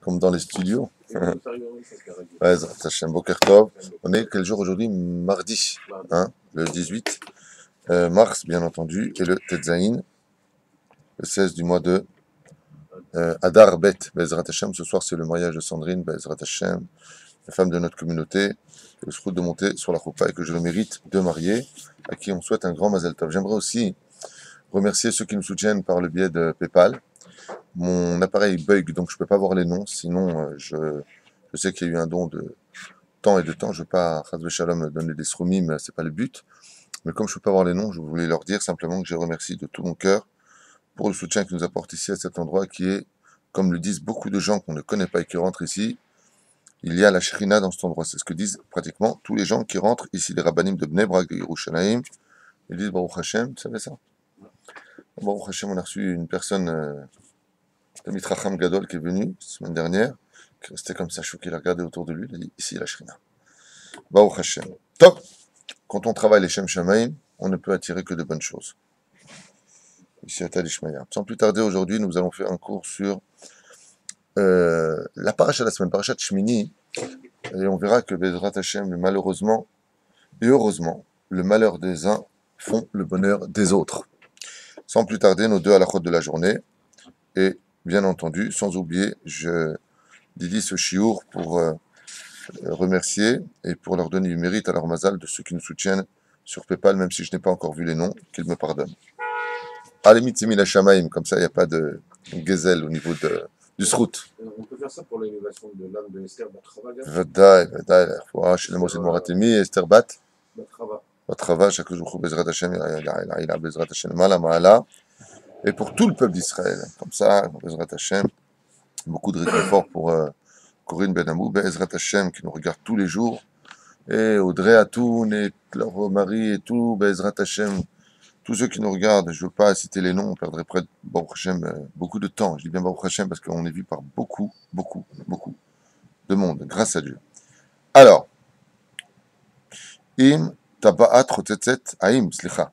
comme dans les studios. Ouais, Zrat Hashem, Boker Tov. On est quel jour aujourd'hui? Mardi, hein, le 18 mars, bien entendu, et le Tetzaïn, le 16 du mois de Adar Bet, Bezrat Hashem. Ce soir, c'est le mariage de Sandrine, Bezrat Hashem, la femme de notre communauté, que je souhaite de monter sur la choupa et que je le mérite de marier, à qui on souhaite un grand Mazel Tov. J'aimerais aussi remercier ceux qui nous soutiennent par le biais de PayPal. Mon appareil bug, donc je ne peux pas voir les noms, sinon je sais qu'il y a eu un don de temps et de temps. Je ne veux pas, Chas Shalom, donner des sromim, c'est pas le but. Mais comme je ne peux pas voir les noms, je voulais leur dire simplement que je remercie de tout mon cœur pour le soutien qu'ils nous apportent ici à cet endroit qui est, comme le disent beaucoup de gens qu'on ne connaît pas et qui rentrent ici, il y a la Shrina dans cet endroit. C'est ce que disent pratiquement tous les gens qui rentrent ici, les rabbanim de Bnei Brak, de Yerushalayim. Ils disent Baruch Hashem, tu savais ça? Baruch Hashem, on a reçu une personne, Tamit Racham Gadol, qui est venu la semaine dernière, qui restait comme ça choqué, il a regardé autour de lui, il a dit ici la Shrina. Baruch Hashem. Top! Quand on travaille les Shem Shamaim, on ne peut attirer que de bonnes choses. Ici à Talishmaya. Sans plus tarder, aujourd'hui, nous allons faire un cours sur la paracha de la semaine, parachat Shmini, et on verra que Bezrat Hashem, malheureusement et heureusement, le malheur des uns font le bonheur des autres. Sans plus tarder, nos deux halakhot de la journée, et bien entendu, sans oublier, je dédie ce chiour pour remercier et pour leur donner du mérite à leur mazal de ceux qui nous soutiennent sur PayPal, même si je n'ai pas encore vu les noms, qu'ils me pardonnent. Allez, mitzimi la shamaim, comme ça il n'y a pas de gezel au niveau du srout. On peut faire ça pour l'innovation de l'âme de Esther Batrava. Vadaï, la foi, chez le Moshe Moratemi, Esther Batrava. Batrava, chaque jour, Bezrat Hashem, il a Bezrat Hashem, Mala, Mala, et pour tout le peuple d'Israël. Comme ça, Bezrat Hashem, beaucoup de réconfort pour Corinne Benamou, Bezrat Hashem, qui nous regarde tous les jours, et Audrey Atoun, et leur mari, et tout, Bezrat Hashem, tous ceux qui nous regardent, je ne veux pas citer les noms, on perdrait près de Baruch Hashem beaucoup de temps. Je dis bien Baruch Hashem parce qu'on est vu par beaucoup de monde, grâce à Dieu. Alors, Im Taba'at Rotetzet Aim, Slicha.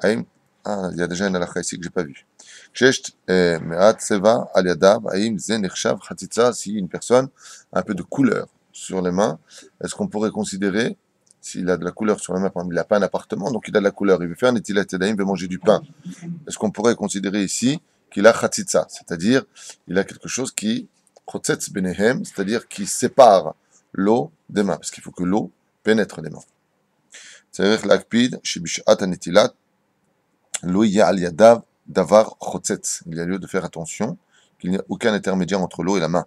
Aim, il y a déjà une halakha ici que je n'ai pas vue. Kshesh Me'at Seva Al Yadav, Aim Zen Nechshav Chatitza, si une personne a un peu de couleur sur les mains, est-ce qu'on pourrait considérer, s'il a de la couleur sur les mains, par exemple, il n'a pas un appartement, donc il a de la couleur, il veut faire un Netilat Yadayim, il veut manger du pain, est-ce qu'on pourrait considérer ici qu'il a Chatitza, c'est-à-dire il a quelque chose qui Chotzetz Benehem, c'est-à-dire qui sépare l'eau des mains, parce qu'il faut que l'eau pénètre les mains. C'est-à-dire l'akpid, shibishat anetilat, lo y'a al yadav davar chotzetz. Il y a lieu de faire attention qu'il n'y a aucun intermédiaire entre l'eau et la main.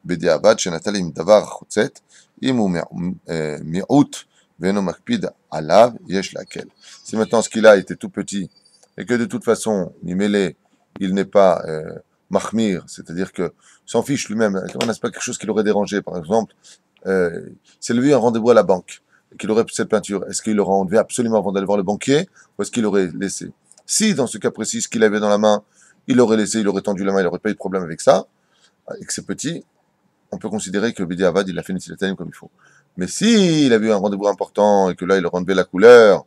Bediavad shenatalim davar chotzet, imu mi'ut veno makpid alav yesh lakel. Si maintenant ce qu'il a était tout petit et que de toute façon, Mimele, il n'est pas mahmir, c'est-à-dire que s'en fiche lui-même, n'est-ce pas quelque chose qui l'aurait dérangé, par exemple, c'est lui un rendez-vous à la banque, et qu'il aurait cette peinture, est-ce qu'il l'aurait enlevé absolument avant d'aller voir le banquier, ou est-ce qu'il l'aurait laissé? Si, dans ce cas précis, ce qu'il avait dans la main, il l'aurait laissé, il aurait tendu la main, il n'aurait pas eu de problème avec ça, et que c'est petit, on peut considérer que Bidi Avad, il a fait une Netilat comme il faut. Mais si il avait eu un rendez-vous important, et que là, il aurait enlevé la couleur,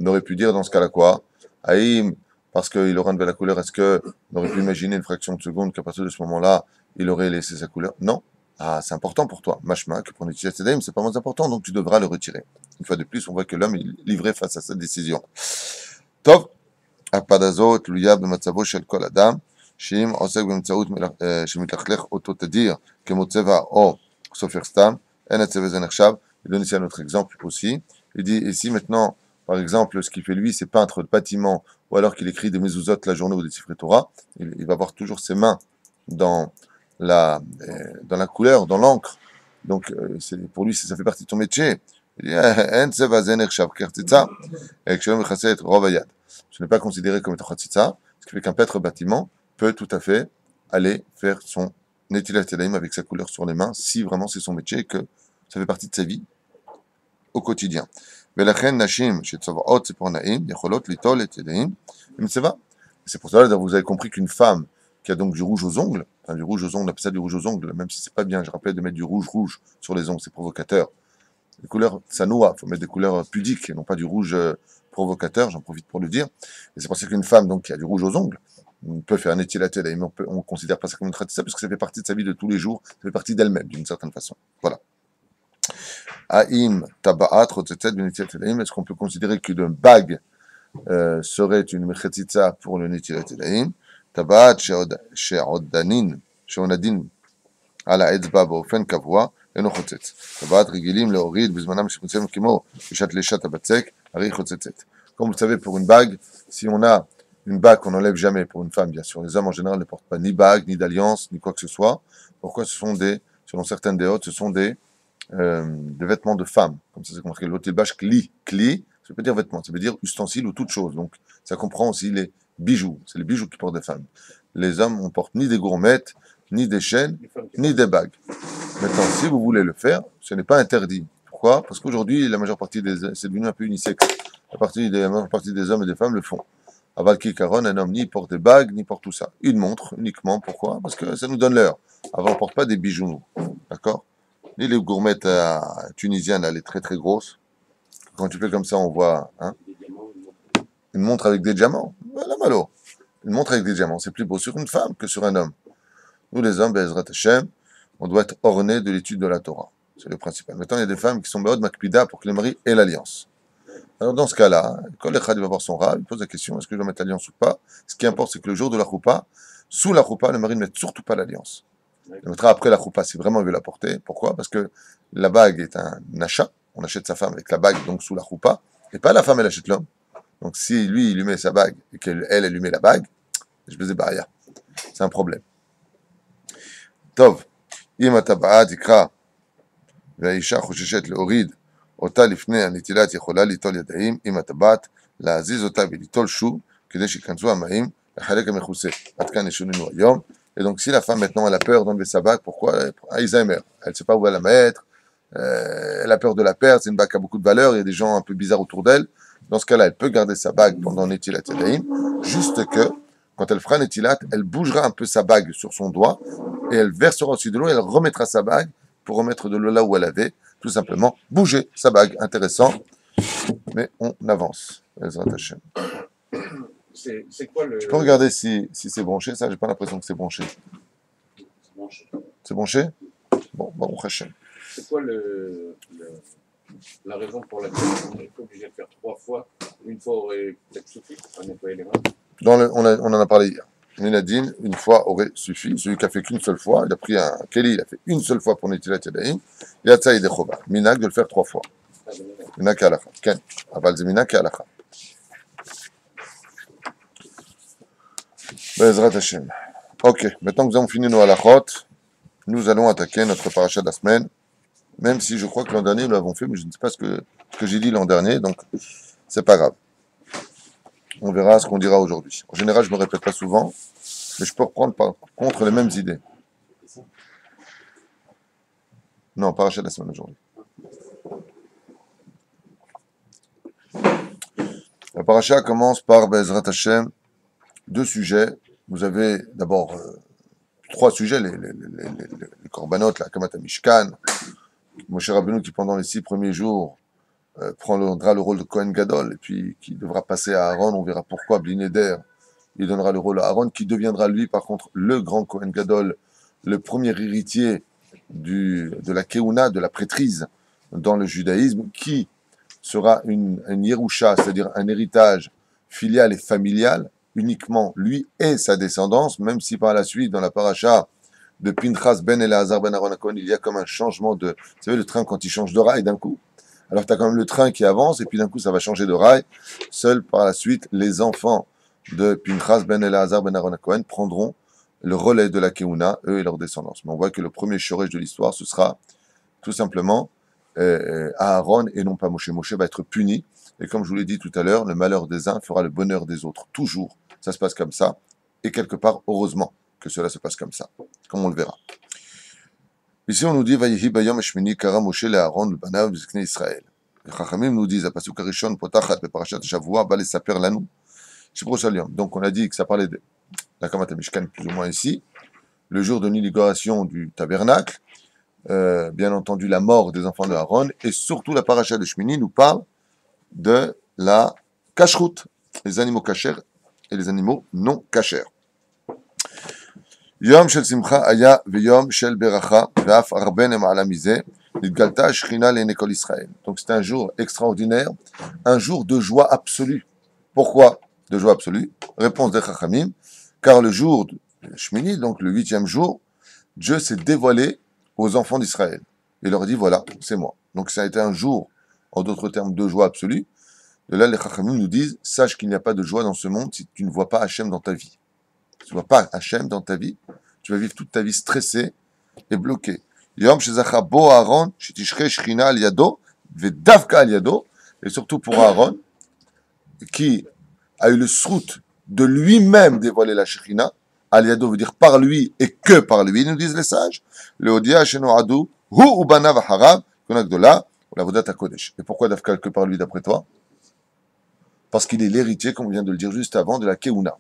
on aurait pu dire dans ce cas-là quoi? Aïm, parce qu'il aurait enlevé la couleur, est-ce qu'on aurait pu imaginer une fraction de seconde qu'à partir de ce moment-là, il aurait laissé sa couleur? Non. Ah, c'est important pour toi. Mashma, que pour Netilat Yadayim, c'est pas moins important, donc tu devras le retirer. Une fois de plus, on voit que l'homme est livré face à cette décision. Tov, Apadazot, Luya, Bematzavo, Shel Kol Adam, Shim, Osek, Bemtsaout, Shemitlachlech, Oto Tedir, Kemotseva, O, Sofer Stam, Enetzeve Zenershav. Il donne ici un autre exemple aussi. Il dit, ici maintenant, par exemple, ce qu'il fait lui, c'est peindre le bâtiment, ou alors qu'il écrit des mezuzot la journée ou des Sifrei Torah, il va avoir toujours ses mains dans la couleur, dans l'encre. Donc, pour lui, ça fait partie de ton métier. Il dit, ce n'est pas considéré comme étant chatzitza, ce qui fait qu'un peintre bâtiment peut tout à fait aller faire son netilat yadayim avec sa couleur sur les mains, si vraiment c'est son métier et que ça fait partie de sa vie au quotidien. C'est pour cela que vous avez compris qu'une femme qui a donc du rouge aux ongles, enfin du rouge aux ongles, on appelle ça du rouge aux ongles, même si c'est pas bien, je rappelle de mettre du rouge sur les ongles, c'est provocateur. Les couleurs sanoua, il faut mettre des couleurs pudiques et non pas du rouge provocateur, j'en profite pour le dire. Et c'est pour ça qu'une femme donc qui a du rouge aux ongles, On peut faire un étilaté, mais on ne considère pas ça comme une khatitsa parce que ça fait partie de sa vie de tous les jours, ça fait partie d'elle-même, d'une certaine façon. Voilà. Aïm taba'at rotetet benetilat yadayim, est-ce qu'on peut considérer qu'une bague serait une mechatitza pour le netilat yadayim? Taba'at she'onadin על האצבע באופן קבוע, אינו חוצץ. טבעת רגילים להוריד בזמנם שמצאים כמו בשעת לשעת הבצק, הרי חוצצת. Comme vous savez, pour une bague, si on a une bague qu'on n'enlève jamais pour une femme, bien sûr, les hommes en général ne portent pas ni bague, ni d'alliance, ni quoi que ce soit. Pourquoi? Ce sont selon certaines déotes, ce sont des vêtements de femmes. Comme ça, c'est marqué l'otilbash kli. Kli, ça veut dire vêtements, ça veut dire ustensile ou toute chose. Donc, ça comprend aussi les bijoux. C'est les bijoux qui portent des femmes. Les hommes, on ne porte ni des gourmettes, ni des chaînes, ni des bagues. Maintenant, si vous voulez le faire, ce n'est pas interdit. Pourquoi? Parce qu'aujourd'hui, la majeure partie c'est devenu un peu unisexe. La majeure partie des hommes et des femmes le font. À Valky Caron, un homme ni porte des bagues, ni porte tout ça. Une montre uniquement. Pourquoi? Parce que ça nous donne l'heure. Avant, on ne porte pas des bijoux. D'accord? Ni les gourmettes tunisiennes, elle est très très grosse. Quand tu fais comme ça, on voit une montre avec des diamants. Voilà, malo. Une montre avec des diamants, c'est plus beau sur une femme que sur un homme. Nous, les hommes, Be'ezrat Hashem, on doit être ornés de l'étude de la Torah. C'est le principal. Maintenant, il y a des femmes qui sont Be'od Makpida pour que le mari ait l'alliance. Alors, dans ce cas-là, quand le Khad va voir son rab, il pose la question, est-ce que je dois mettre l'alliance ou pas? Ce qui importe, c'est que le jour de la Choupa, sous la Choupa, le mari ne met surtout pas l'alliance. Il le mettra après la Choupa si vraiment il veut la porter. Pourquoi? Parce que la bague est un achat. On achète sa femme avec la bague, donc sous la Choupa. Et pas la femme, elle achète l'homme. Donc, si lui, il lui met sa bague et elle lui met la bague, je faisais barrière. C'est un problème. טוב, אם הטבעה תקרא והאישה חוששת להוריד אותה לפני הנטילת יכולה ליטול ידיים עם הטבעת, להזיז אותה וליטול שוב כדי שיכנסו המים לחלק המכוסה. עד כאן ישוננו היום. Et donc si la femme maintenant elle a peur d'enlever sa bague, pourquoi? Alzheimer. Elle ne sait pas où elle la mettre, elle a peur de la perdre, c'est une bague qui a beaucoup de valeur, il y a des gens un peu bizarres autour d'elle. Dans ce cas-là, elle peut garder sa bague pendant Netilat Yadayim, juste que quand elle fera Netilat, elle bougera un peu sa bague sur son doigt et elle versera aussi de l'eau et elle remettra sa bague pour remettre de l'eau là où elle avait, tout simplement bouger sa bague. Intéressant, mais on avance. C'est quoi le. Je peux regarder si c'est branché, ça, j'ai pas l'impression que c'est branché. C'est branché. C'est branché? Bon, Hachem. C'est quoi la raison pour laquelle on est obligé de faire 3 fois? Une fois aurait peut-être suffi à nettoyer les mains. On en a parlé hier. Minadine, une fois aurait suffi. Celui qui a fait qu'une seule fois, il a pris un Kelly, il a fait une seule fois pour Netilat Yadayim. Il a tsaïd et Choba. Minag de le faire 3 fois. Minag Kalacha. Ken. Aval Minag Kalacha. Bezrat Hashem. Ok, maintenant que nous avons fini nos halachot, nous allons attaquer notre paracha de la semaine. Même si je crois que l'an dernier nous l'avons fait, mais je ne sais pas ce que j'ai dit l'an dernier, donc c'est pas grave. On verra ce qu'on dira aujourd'hui. En général, je me répète pas souvent, mais je peux reprendre par contre les mêmes idées. Non, paracha de la semaine aujourd'hui. La paracha commence par Bezrat Hashem, 2 sujets. Vous avez d'abord 3 sujets, les korbanot, la Kamat HaMishkan, Moshe Rabbeinu qui pendant les 6 premiers jours prendra le rôle de Kohen Gadol, et puis qui devra passer à Aaron, on verra pourquoi, Blineder, il donnera le rôle à Aaron, qui deviendra lui par contre le grand Kohen Gadol, le premier héritier de la Keuna, de la prêtrise dans le judaïsme, qui sera une Yerusha, c'est-à-dire un héritage filial et familial, uniquement lui et sa descendance, même si par la suite, dans la paracha de Pinchas ben Eleazar ben Aaron HaKohen, il y a comme un changement de... Vous savez, le train, quand il change de rail d'un coup, alors tu as quand même le train qui avance, et puis d'un coup, ça va changer de rail. Seuls, par la suite, les enfants de Pinchas ben Eleazar ben Aaron HaKohen prendront le relais de la Keuna, eux et leur descendance. Mais on voit que le premier shorech de l'histoire, ce sera tout simplement Aaron et non pas Moshe. Moshe va être puni, et comme je vous l'ai dit tout à l'heure, le malheur des uns fera le bonheur des autres. Toujours, ça se passe comme ça, et quelque part, heureusement que cela se passe comme ça, comme on le verra. Ici, on nous dit, Vayehi bayom eshmini kara Moshe le Aaron le banav b'ziknei Israël. Les Chachamim nous disent, הפסוק הראשון פותחת בפרשת השבוע, בא לספר לנו, שפרוש היום. Donc, on a dit que ça parlait de la Kamat HaMishkan, plus ou moins ici, le jour de l'inauguration du tabernacle, bien entendu la mort des enfants de Aaron, et surtout la paracha de Shmini nous parle de la kashrut, les animaux kashers et les animaux non kashers. Yom shel simcha aya veyom shel beracha ve'af arben ema'ala mizeh nitgalta shechina le'nei kol Israël. Donc c'est un jour extraordinaire, un jour de joie absolue. Pourquoi de joie absolue? Réponse des Chachamim, car le jour de Shmini, donc le 8e jour, Dieu s'est dévoilé aux enfants d'Israël. Il leur dit, voilà, c'est moi. Donc ça a été un jour, en d'autres termes, de joie absolue. De là, les Chachamim nous disent, sache qu'il n'y a pas de joie dans ce monde si tu ne vois pas Hachem dans ta vie. Si tu ne vois pas Hachem dans ta vie, tu vas vivre toute ta vie stressé et bloqué. Yom shezacha bo Aaron, shetishche shechina al yado, vedavka al yado, et surtout pour Aaron, qui a eu le srout de lui-même dévoiler la Shekhinah. Al yado veut dire par lui et que par lui, nous disent les sages. Le Odia Sheno Adou, Hu Ubana Vaharav, Konakdola, ou la Vodat Kodesh. Et pourquoi Dafka que par lui d'après toi? Parce qu'il est l'héritier, comme on vient de le dire juste avant, de la Keuna.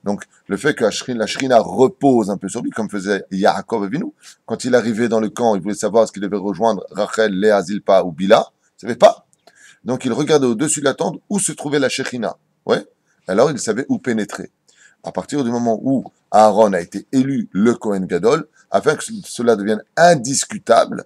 Donc, le fait que la Shekhinah repose un peu sur lui, comme faisait Yaakov Avinu, quand il arrivait dans le camp, il voulait savoir ce qu'il devait rejoindre Rachel, Léa, Zilpa ou Bila, il ne savait pas. Donc, il regardait au-dessus de la tente où se trouvait la Shekhinah. Ouais. Alors, il savait où pénétrer. À partir du moment où Aaron a été élu le Kohen Gadol, afin que cela devienne indiscutable,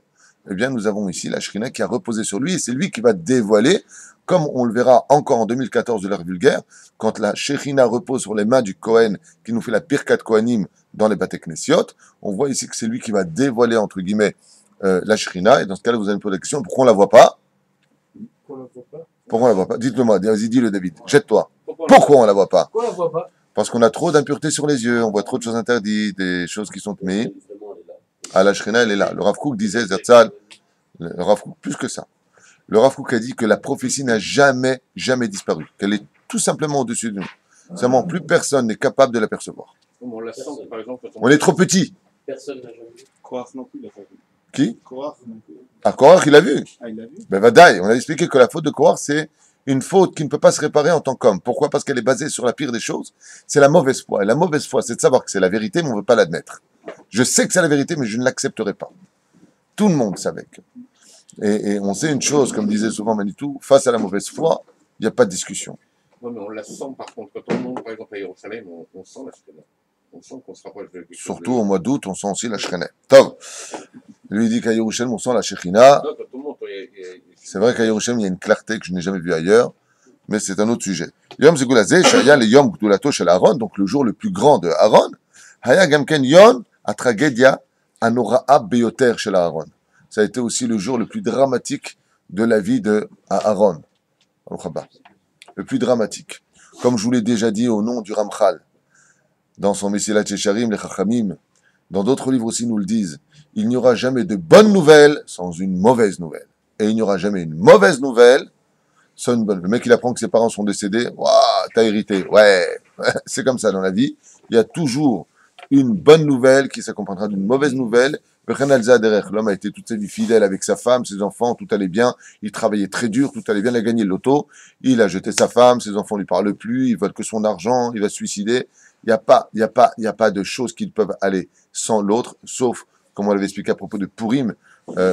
eh bien, nous avons ici la Shekhinah qui a reposé sur lui, et c'est lui qui va dévoiler, comme on le verra encore en 2014 de l'ère vulgaire, quand la Shekhinah repose sur les mains du Kohen, qui nous fait la Birkat Kohanim dans les Bate Knesiot, on voit ici que c'est lui qui va dévoiler, entre guillemets, la Shekhinah, et dans ce cas-là, vous allez me poser la question, pourquoi on ne la voit pas? Pourquoi on la voit pas? Dites-le moi, vas-y, dis-le David, jette-toi. Pourquoi on la voit pas? Pourquoi on la voit pas? Parce qu'on a trop d'impuretés sur les yeux, on voit trop de choses interdites, des choses qui sont mises. Ah, la Shekhinah, elle est là. Le Rav Kook disait, Zatzal, le Rav Kook, plus que ça. Le Rav Kook a dit que la prophétie n'a jamais disparu, qu'elle est tout simplement au-dessus de nous. Seulement, plus personne n'est capable de l'apercevoir. On la sent, par exemple, quand On est trop petit. Personne n'a jamais vu. Korach non plus, il a pas vu. Qui? Korach non plus. Ah, Korach, il a vu. Ah, il a vu. Ben, Vadaï, on a expliqué que la faute de Korach, c'est une faute qui ne peut pas se réparer en tant qu'homme. Pourquoi? Parce qu'elle est basée sur la pire des choses. C'est la mauvaise foi. Et la mauvaise foi, c'est de savoir que c'est la vérité, mais on ne veut pas l'admettre. Je sais que c'est la vérité, mais je ne l'accepterai pas. Tout le monde savait que. Et on sait une chose, comme disait souvent Manitou, face à la mauvaise foi, il n'y a pas de discussion. Non, mais on la sent par contre. Quand on monte, par exemple, à Jérusalem, on sent la Shekhinah. On sent qu'on se rapproche de quelque chose. Surtout au mois d'août, on sent aussi la Shekhinah. Tov. Lui, il dit qu'à Yerushalem, on sent la Shekhinah. Non, quand on monte, C'est vrai qu'à Yerushalem, il y a une clarté que je n'ai jamais vue ailleurs, mais c'est un autre sujet. Yom Zegulazé, Shaya le Yom Gdulato shel Aaron, donc le jour le plus grand de Aaron. Haya Gamken Yom, a tragédia, Anora'a Beyoter shel Aaron. Ça a été aussi le jour le plus dramatique de la vie de Aaron. Le plus dramatique. Comme je vous l'ai déjà dit au nom du Ramchal, dans son Mesilat Yesharim, les Chachamim, dans d'autres livres aussi nous le disent, il n'y aura jamais de bonne nouvelle sans une mauvaise nouvelle. Et il n'y aura jamais une mauvaise nouvelle sans une bonne. Le mec, il apprend que ses parents sont décédés, waouh, t'as hérité. Ouais, c'est comme ça dans la vie. Il y a toujours une bonne nouvelle qui s'accompagnera d'une mauvaise nouvelle. L'homme a été toute sa vie fidèle avec sa femme, ses enfants, tout allait bien. Il travaillait très dur, tout allait bien. Il a gagné le loto. Il a jeté sa femme, ses enfants ne lui parlent plus, ils veulent que son argent, il va se suicider. Il n'y a pas de choses qui peuvent aller sans l'autre, sauf, comme on l'avait expliqué à propos de Purim,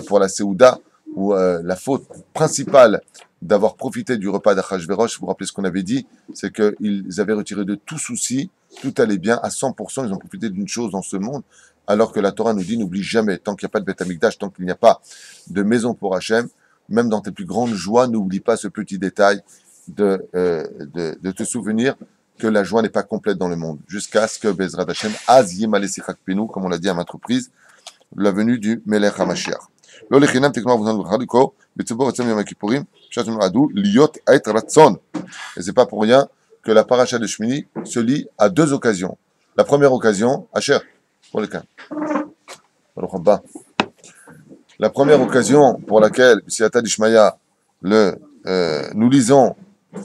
pour la Séouda, où la faute principale d'avoir profité du repas d'Achashverosh, vous vous rappelez ce qu'on avait dit, c'est qu'ils avaient retiré de tout souci, tout allait bien, à 100%, ils ont profité d'une chose dans ce monde, alors que la Torah nous dit, n'oublie jamais, tant qu'il n'y a pas de Beth Amikdash, tant qu'il n'y a pas de maison pour Hachem, même dans tes plus grandes joies, n'oublie pas ce petit détail de te souvenir que la joie n'est pas complète dans le monde, jusqu'à ce que Bezrat Hashem, Az Yimale Sichak Penu, comme on l'a dit à maintes reprises, la venue du Melech HaMashiach. לא לחינם תקנו אבותינו בחנוכה בציבור עצם יום הכיפורים שעת נועדו להיות עת רצון. Et c'est pas pour rien que la paracha de Shmini se lit à deux occasions. La première occasion, Asher, pour le cas. La première occasion pour laquelle, Siata d'Ishmaya, nous lisons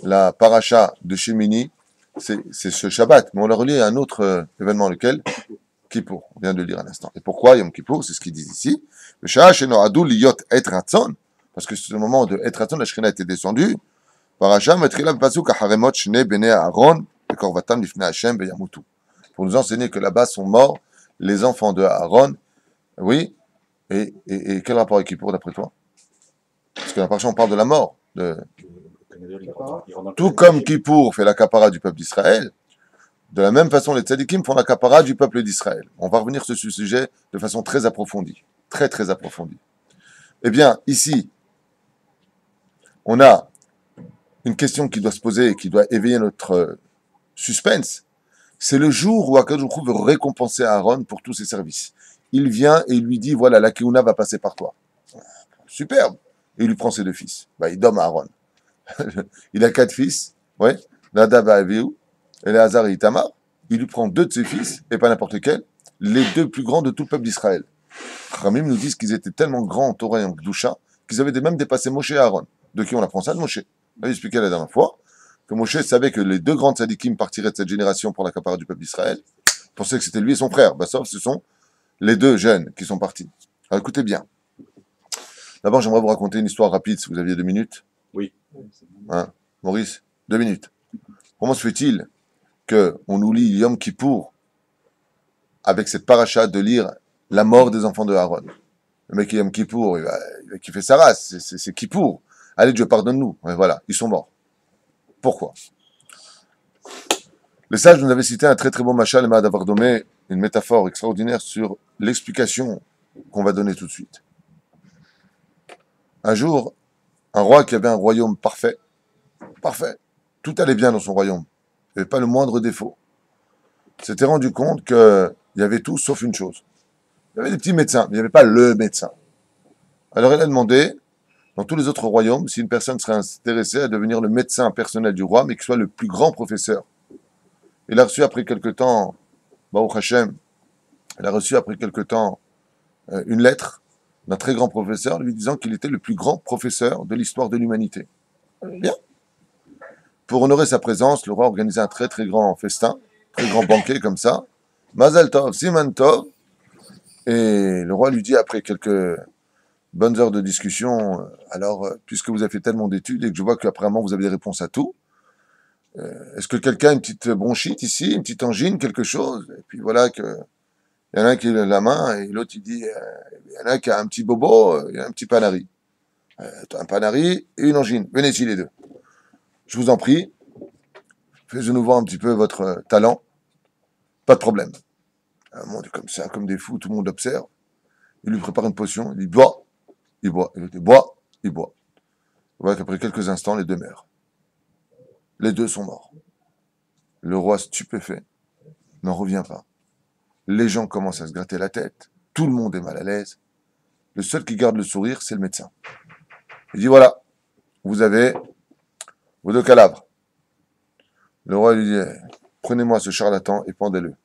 la paracha de Shemini, c'est ce Shabbat, mais on l'a relié à un autre événement, lequel Kippour, on vient de le lire à l'instant. Et pourquoi Yom Kippour? C'est ce qu'ils disent ici. Parce que c'est le moment de Et Ratzon, la Shekhinah était descendue. Paracha Matrila Pasuk Acharemot Shne Bene Aaron Bekorvatam Lifnei Hashem Beyamutu. Pour nous enseigner que là-bas sont morts les enfants de Aaron. Oui. Et quel rapport avec Kippour d'après toi? Parce que la paracha on parle de la mort. Tout comme Kippour fait la kapara du peuple d'Israël, De la même façon, les tzadikim font la capara du peuple d'Israël. On va revenir sur ce sujet de façon très approfondie. Très, très approfondie. Eh bien, ici, on a une question qui doit se poser et qui doit éveiller notre suspense. C'est le jour où Akadosh Baruch Hu veut récompenser Aaron pour tous ses services. Il vient et il lui dit, voilà, la Keuna va passer par toi. Superbe. Et il lui prend ses 2 fils. Il donne à Aaron. Il a 4 fils. Ouais. Nadav et Avihu. Éléazar et Itamar. Il lui prend 2 de ses fils, et pas n'importe lesquels, les 2 plus grands de tout le peuple d'Israël. Ramim nous disent qu'ils étaient tellement grands en Torah et en Kedusha qu'ils avaient même dépassé Moshe et Aaron. De qui on apprend ça? De Moshe. On avait expliqué la dernière fois que Moshe savait que les 2 grands tzadikim partiraient de cette génération pour la capara du peuple d'Israël. Il pensait que c'était lui et son frère. Sauf ce sont les 2 jeunes qui sont partis. Alors écoutez bien. D'abord, j'aimerais vous raconter une histoire rapide, si vous aviez 2 minutes. Oui. Hein, Maurice, 2 minutes. Comment se fait-il qu'on nous lit Yom Kippour avec cette paracha de lire la mort des enfants de Aaron? Le mec qui Yom Kippour, il va kiffer sa race, c'est Kippour. Allez, Dieu pardonne-nous. Et voilà, ils sont morts. Pourquoi? Les sages nous avaient cité un très très beau machal, d'avoir donné une métaphore extraordinaire sur l'explication qu'on va donner tout de suite. Un jour, un roi qui avait un royaume parfait, tout allait bien dans son royaume, il n'y avait pas le moindre défaut, s'était rendu compte qu'il y avait tout sauf une chose. Il y avait des petits médecins, mais il n'y avait pas le médecin. Alors il a demandé, dans tous les autres royaumes, si une personne serait intéressée à devenir le médecin personnel du roi, mais qui soit le plus grand professeur. Il a reçu après quelque temps, Baruch Hashem, il a reçu après quelque temps une lettre d'un très grand professeur lui disant qu'il était le plus grand professeur de l'histoire de l'humanité. Bien. Pour honorer sa présence, le roi organisait un très très grand festin, très grand banquet comme ça. Mazal Tov, Siman Tov. Et le roi lui dit, après quelques bonnes heures de discussion, alors, puisque vous avez fait tellement d'études et que je vois qu'apparemment vous avez des réponses à tout, est-ce que quelqu'un a une petite bronchite ici, une petite angine, quelque chose? Et puis voilà que il y en a un qui lève la main et l'autre il dit, il y en a un qui a un petit bobo, il y a un petit panari. Un panari et une angine. Venez ici les 2. Je vous en prie, faites-nous voir un petit peu votre talent. Pas de problème. Un monde comme ça, comme des fous, tout le monde observe. Il lui prépare une potion, il dit bois, il boit. Il dit bois, il boit. Voilà qu'après quelques instants, les 2 meurent. Les 2 sont morts. Le roi stupéfait n'en revient pas. Les gens commencent à se gratter la tête. Tout le monde est mal à l'aise. Le seul qui garde le sourire, c'est le médecin. Il dit voilà, vous avez vos 2 cadavres. Le roi lui dit prenez-moi ce charlatan et pendez-le.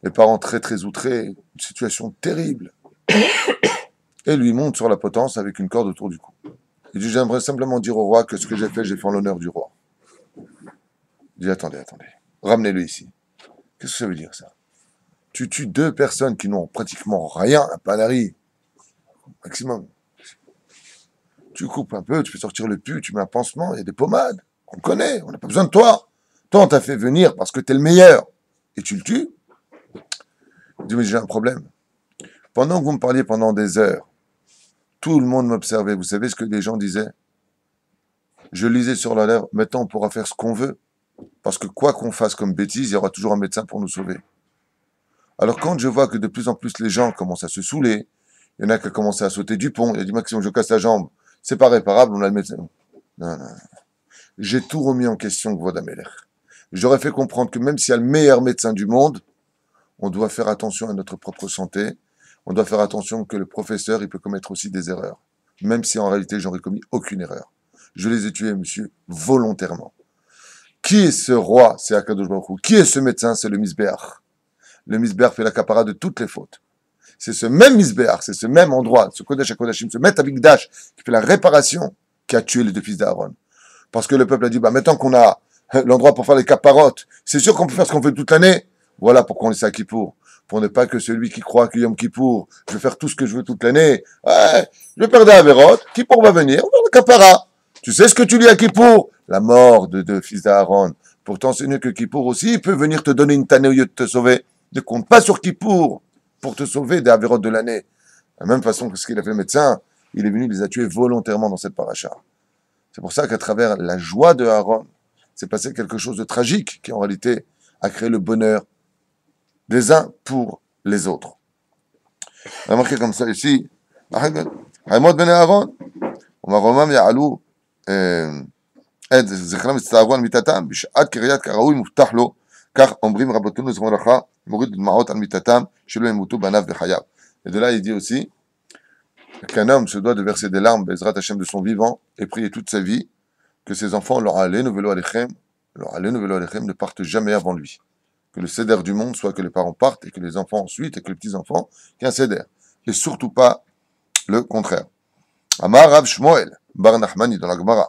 Les parents très très outrés, une situation terrible. Et lui monte sur la potence avec une corde autour du cou. Il dit j'aimerais simplement dire au roi que ce que j'ai fait en l'honneur du roi. Il dit attendez, ramenez-le ici. Qu'est-ce que ça veut dire ça? Tu tues 2 personnes qui n'ont pratiquement rien, un panari, maximum. Tu coupes un peu, tu fais sortir le pu, tu mets un pansement, il y a des pommades. On connaît, on n'a pas besoin de toi. Toi, on t'a fait venir parce que t'es le meilleur. Et tu le tues. Il dit, mais j'ai un problème. Pendant que vous me parliez pendant des heures, tout le monde m'observait. Vous savez ce que les gens disaient? Je lisais sur la lèvre, maintenant on pourra faire ce qu'on veut. Parce que quoi qu'on fasse comme bêtise, il y aura toujours un médecin pour nous sauver. Alors quand je vois que de plus en plus les gens commencent à se saouler, il y en a qui ont commencé à sauter du pont, il a dit Maxime, je casse la jambe, c'est pas réparable, on a le médecin. Non. J'ai tout remis en question, Gvodameler. J'aurais fait comprendre que même s'il y a le meilleur médecin du monde, on doit faire attention à notre propre santé, on doit faire attention que le professeur, il peut commettre aussi des erreurs. Même si en réalité, j'aurais commis aucune erreur. Je les ai tués, monsieur, volontairement. Qui est ce roi? C'est Akadosh Baruch Hu. Qui est ce médecin? C'est le Misbéach. Le Misbéach fait la capara de toutes les fautes. C'est ce même Misbéach, c'est ce même endroit, ce Kodesh HaKodashim, ce Met Amikdash, qui fait la réparation, qui a tué les 2 fils d'Aaron. Parce que le peuple a dit, maintenant qu'on a l'endroit pour faire les caparotes, c'est sûr qu'on peut faire ce qu'on fait toute l'année. Voilà pourquoi on est à Kippour. Pour ne pas que celui qui croit que Yom Kippour, je vais faire tout ce que je veux toute l'année, je vais perdre un Averot, Kippour va venir, on va faire le capara. Tu sais ce que tu lis à Kippour? La mort de 2 fils d'Aaron. Pour t'enseigner que Kippour aussi, il peut venir te donner une tannée au lieu de te sauver. Ne compte pas sur Kippour pour te sauver des Averot de l'année. De la même façon que ce qu'il a fait le médecin, il est venu, il les a tués volontairement dans cette paracha. C'est pour ça qu'à travers la joie de Aaron, c'est passé quelque chose de tragique, qui en réalité à créer le bonheur des uns pour les autres. On a marqué comme ça ici, Haïmot ben Aaron, ומרומם יעלו את זכרם והצטערו על מיתתם בשעת קריאת כראוי מובטח לו, כך אומרים רבותינו זכרם לברכה, מוריד דמעות על מיתתם שלא ימותו בניו וחייו. Et de là il dit aussi qu'un homme se doit de verser des larmes Bezrat Hashem de son vivant et prier toute sa vie que ses enfants ne partent jamais avant lui, que le seder du monde soit que les parents partent et que les enfants ensuite et que les petits-enfants qu'il y ait un seder et surtout pas le contraire. Amar Rav Shmuel bar Nachmani dans la Gemara.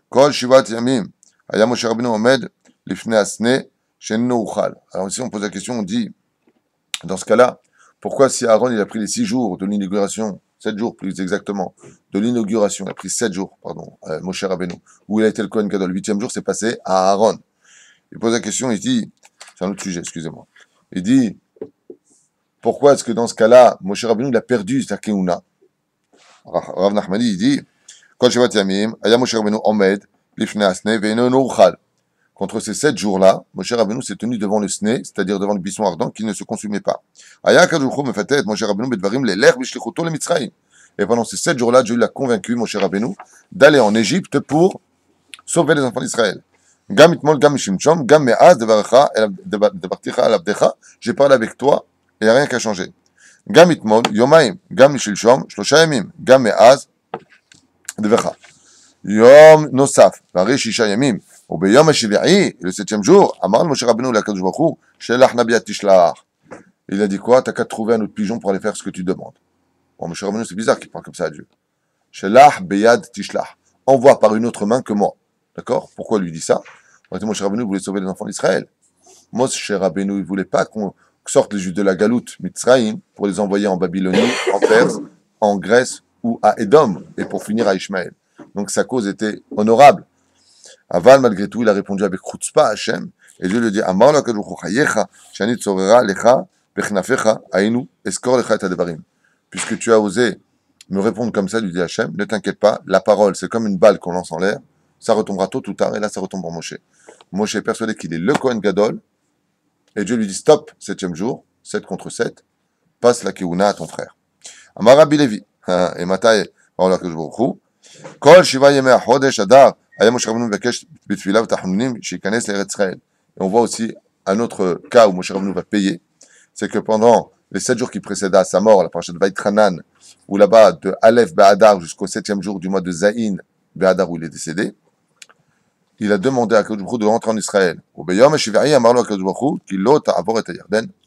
Kol shivat yamim haya Moshe Rabbeinu omed lifnei asneh she'eino uchal. Alors ici on pose la question, on dit dans ce cas-là, pourquoi si Aaron il a pris les 6 jours de l'inauguration, 7 jours plus exactement, de l'inauguration, il a pris 7 jours, pardon, Moshe Rabbeinu, où il a été le Kohen Gadol, le 8e jour c'est passé à Aaron. Il pose la question, il dit, c'est un autre sujet, excusez-moi, il dit, pourquoi est-ce que dans ce cas-là, Moshe Rabbeinu il a perdu sa keuna? Rav Nachmani il dit Kol Shivat Yamim, Aya Moshe Rabbeinu Omed, Lifnei Asneh, Ve'eino Uchal. Contre ces 7 jours-là, Moshe Rabbeinu s'est tenu devant le Sne, c'est-à-dire devant le buisson ardent qui ne se consumait pas. Aya Kadosh Baruch Hu mefatet Moshe Rabbeinu bedvarim lelech b'shlichuto leMitzrayim. Et pendant ces 7 jours-là, Dieu l'a convaincu, Moshe Rabbeinu, d'aller en Égypte pour sauver les enfants d'Israël. Gam itmol, gam mishimshom, gam me'az devarticha al abdecha. J'ai parlé avec toi et il n'y a rien qu'à changer. גם אתמול, יומיים, גם משלשום, 3 ימים, גם מאז, דבך. יום נוסף, והרי 6 ימים, וביום השביעי, le 7e jour, אמר למשה רבנו לקדוש ברוך הוא, שלח נא ביד תשלח. Il a dit quoi? T'as qu'à trouver un autre pigeon pour aller faire ce que tu demandes. Bon, Moshe Rabbeinu, c'est bizarre qu'il parle comme ça à Dieu. Shelach beyad tishlach. Envoie par une autre main que moi. D'accord? Pourquoi lui dit ça? En fait, Moshe Rabbeinu voulait sauver les enfants d'Israël. Moshe Rabbeinu, il voulait pas qu'on sortent les Juifs de la Galoute, Mitzrayim, pour les envoyer en Babylonie, en Perse, en Grèce ou à Édom, et pour finir à Ishmaël. Donc sa cause était honorable. Aval, malgré tout, il a répondu avec Chutzpah à Hachem, et Dieu lui dit, Amar la kadosh baruch hu chayecha, shani tzorera lecha, bechnafecha, ainu, eskor lecha et adevarim. Puisque tu as osé me répondre comme ça, lui dit Hachem, ne t'inquiète pas, la parole, c'est comme une balle qu'on lance en l'air, ça retombera tôt ou tard, et là, ça retombe pour Moshe. Moshe est persuadé qu'il est le Kohen Gadol, et Dieu lui dit stop, 7e jour, 7 contre 7, passe la keuna à ton frère. Amar Rabbi Levi, et Matai, parole que je vous recours, Kol Shiva Yemei HaChodesh Adar, Aya Moshe Rabbeinu Mevakesh B'Tfilah V'Tachanunim, Sheikanes l'Eretz Israël. Et on voit aussi un autre cas où Moshe Rabbeinu va payer, c'est que pendant les 7 jours qui précédaient à sa mort, la parasha de Vaïtranan, où là-bas, de Aleph Be'adar jusqu'au 7e jour du mois de Zaïn Be'adar où il est décédé, il a demandé à Kadosh Baruch Hu de rentrer en Israël.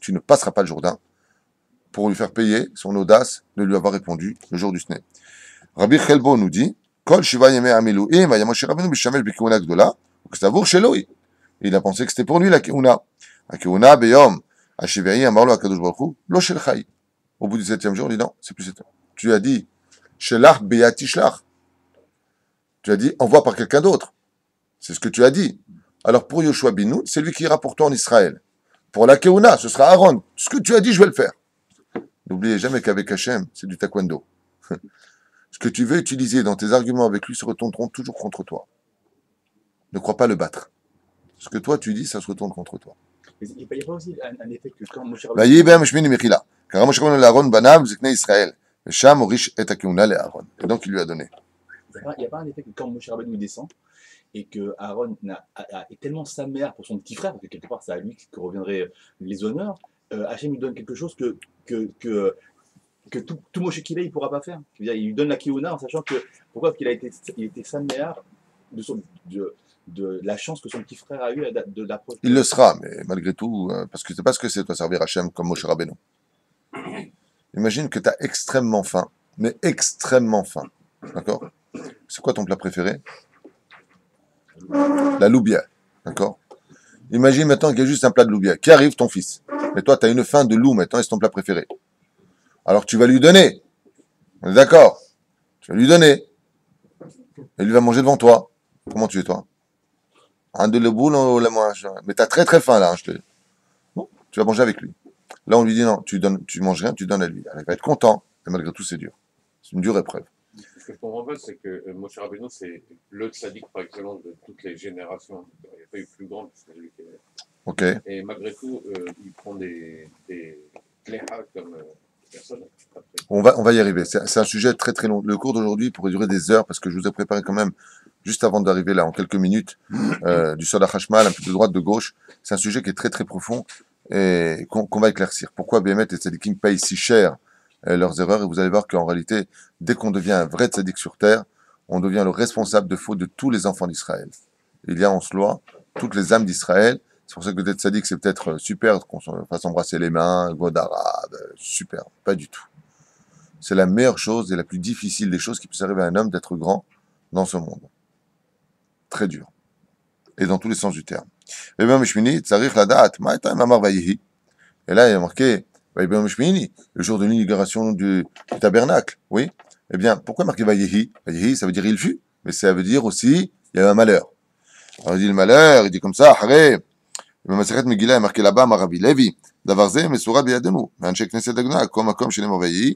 Tu ne passeras pas le Jourdain, pour lui faire payer son audace de lui avoir répondu le jour du Sne. Rabbi Chelbo nous dit il a pensé que c'était pour lui la keuna. Au bout du 7e jour, il dit non, c'est plus 7. Tu as dit Shelach beyat tishlach. Tu as dit envoie par quelqu'un d'autre. C'est ce que tu as dit. Alors pour Yoshua Binoun, c'est lui qui ira pour toi en Israël. Pour la Keuna, ce sera Aaron. Ce que tu as dit, je vais le faire. N'oubliez jamais qu'avec Hachem, c'est du taekwondo. Ce que tu veux utiliser dans tes arguments avec lui se retourneront toujours contre toi. Ne crois pas le battre. Ce que toi tu dis, ça se retourne contre toi. Il n'y a pas aussi un effet que quand Moshe Et donc il lui a donné. Il n'y a pas un effet que quand Moshe Rabbeinu descend, et que Aaron est tellement sa mère pour son petit frère, parce que quelque part c'est à lui que reviendraient les honneurs, Hachem lui donne quelque chose que tout Moshe qu'il est, il ne pourra pas faire. Il lui donne la Keuna en sachant que, pourquoi? Parce qu'il était sa mère de la chance que son petit frère a eu de l'approche. Il le sera, mais malgré tout, parce que c'est pas ce que c'est, toi, servir Hachem comme Moshe Rabbeinu. Imagine que tu as extrêmement faim, mais extrêmement faim. D'accord? C'est quoi ton plat préféré? La loubia, d'accord? Imagine maintenant qu'il y a juste un plat de loubia. Qui arrive? Ton fils. Mais toi, tu as une faim de loup maintenant et c'est ton plat préféré. Alors tu vas lui donner. On est d'accord? Tu vas lui donner. Et lui va manger devant toi. Comment tu es, toi? Un de le boule, on la mange. Mais tu as très très faim là. Je te... Bon, tu vas manger avec lui. Là, on lui dit non, tu manges rien, tu donnes à lui. Alors, il va être content. Mais malgré tout, c'est dur. C'est une dure épreuve. Ce que je comprends pas, c'est que Moshe Rabbeinu, c'est le tzaddik par excellence de toutes les générations. Il n'y a pas eu plus grand, parce que c'est lui qui est... Ok. Et malgré tout, il prend des kléha comme personne. Après. On va y arriver. C'est un sujet très très long. Le cours d'aujourd'hui pourrait durer des heures parce que je vous ai préparé quand même, juste avant d'arriver là, en quelques minutes, du Soda Hashmal, un peu de droite, de gauche. C'est un sujet qui est très très profond et qu'on va éclaircir. Pourquoi Béhémet et Tzadikim payent si cher leurs erreurs? Et vous allez voir qu'en réalité, dès qu'on devient un vrai Tzadik sur terre, on devient le responsable de faute de tous les enfants d'Israël. Il y a en cela toutes les âmes d'Israël. C'est pour ça que d'être sadique, c'est peut-être super, qu'on se fasse embrasser les mains, god arabe, super. Pas du tout. C'est la meilleure chose et la plus difficile des choses qui puisse arriver à un homme d'être grand dans ce monde. Très dur. Et dans tous les sens du terme. Et bien, Mishmini, Tsarich la date, Ma'etam Amar Vayehi. Et là, il y a marqué, Vayehi Mishmini, le jour de l'inauguration du tabernacle. Oui. Eh bien, pourquoi marqué Vayehi? Vayehi, ça veut dire il fut, mais ça veut dire aussi, il y a eu un malheur. Alors, il dit le malheur, il dit comme ça, Haré. במסכת מגילה היא marqué là-bas, Rabbi Levi, דבר זה מסורה בידינו, מאנשי כנסת הגדולה, כל מקום שנאמר ויהי,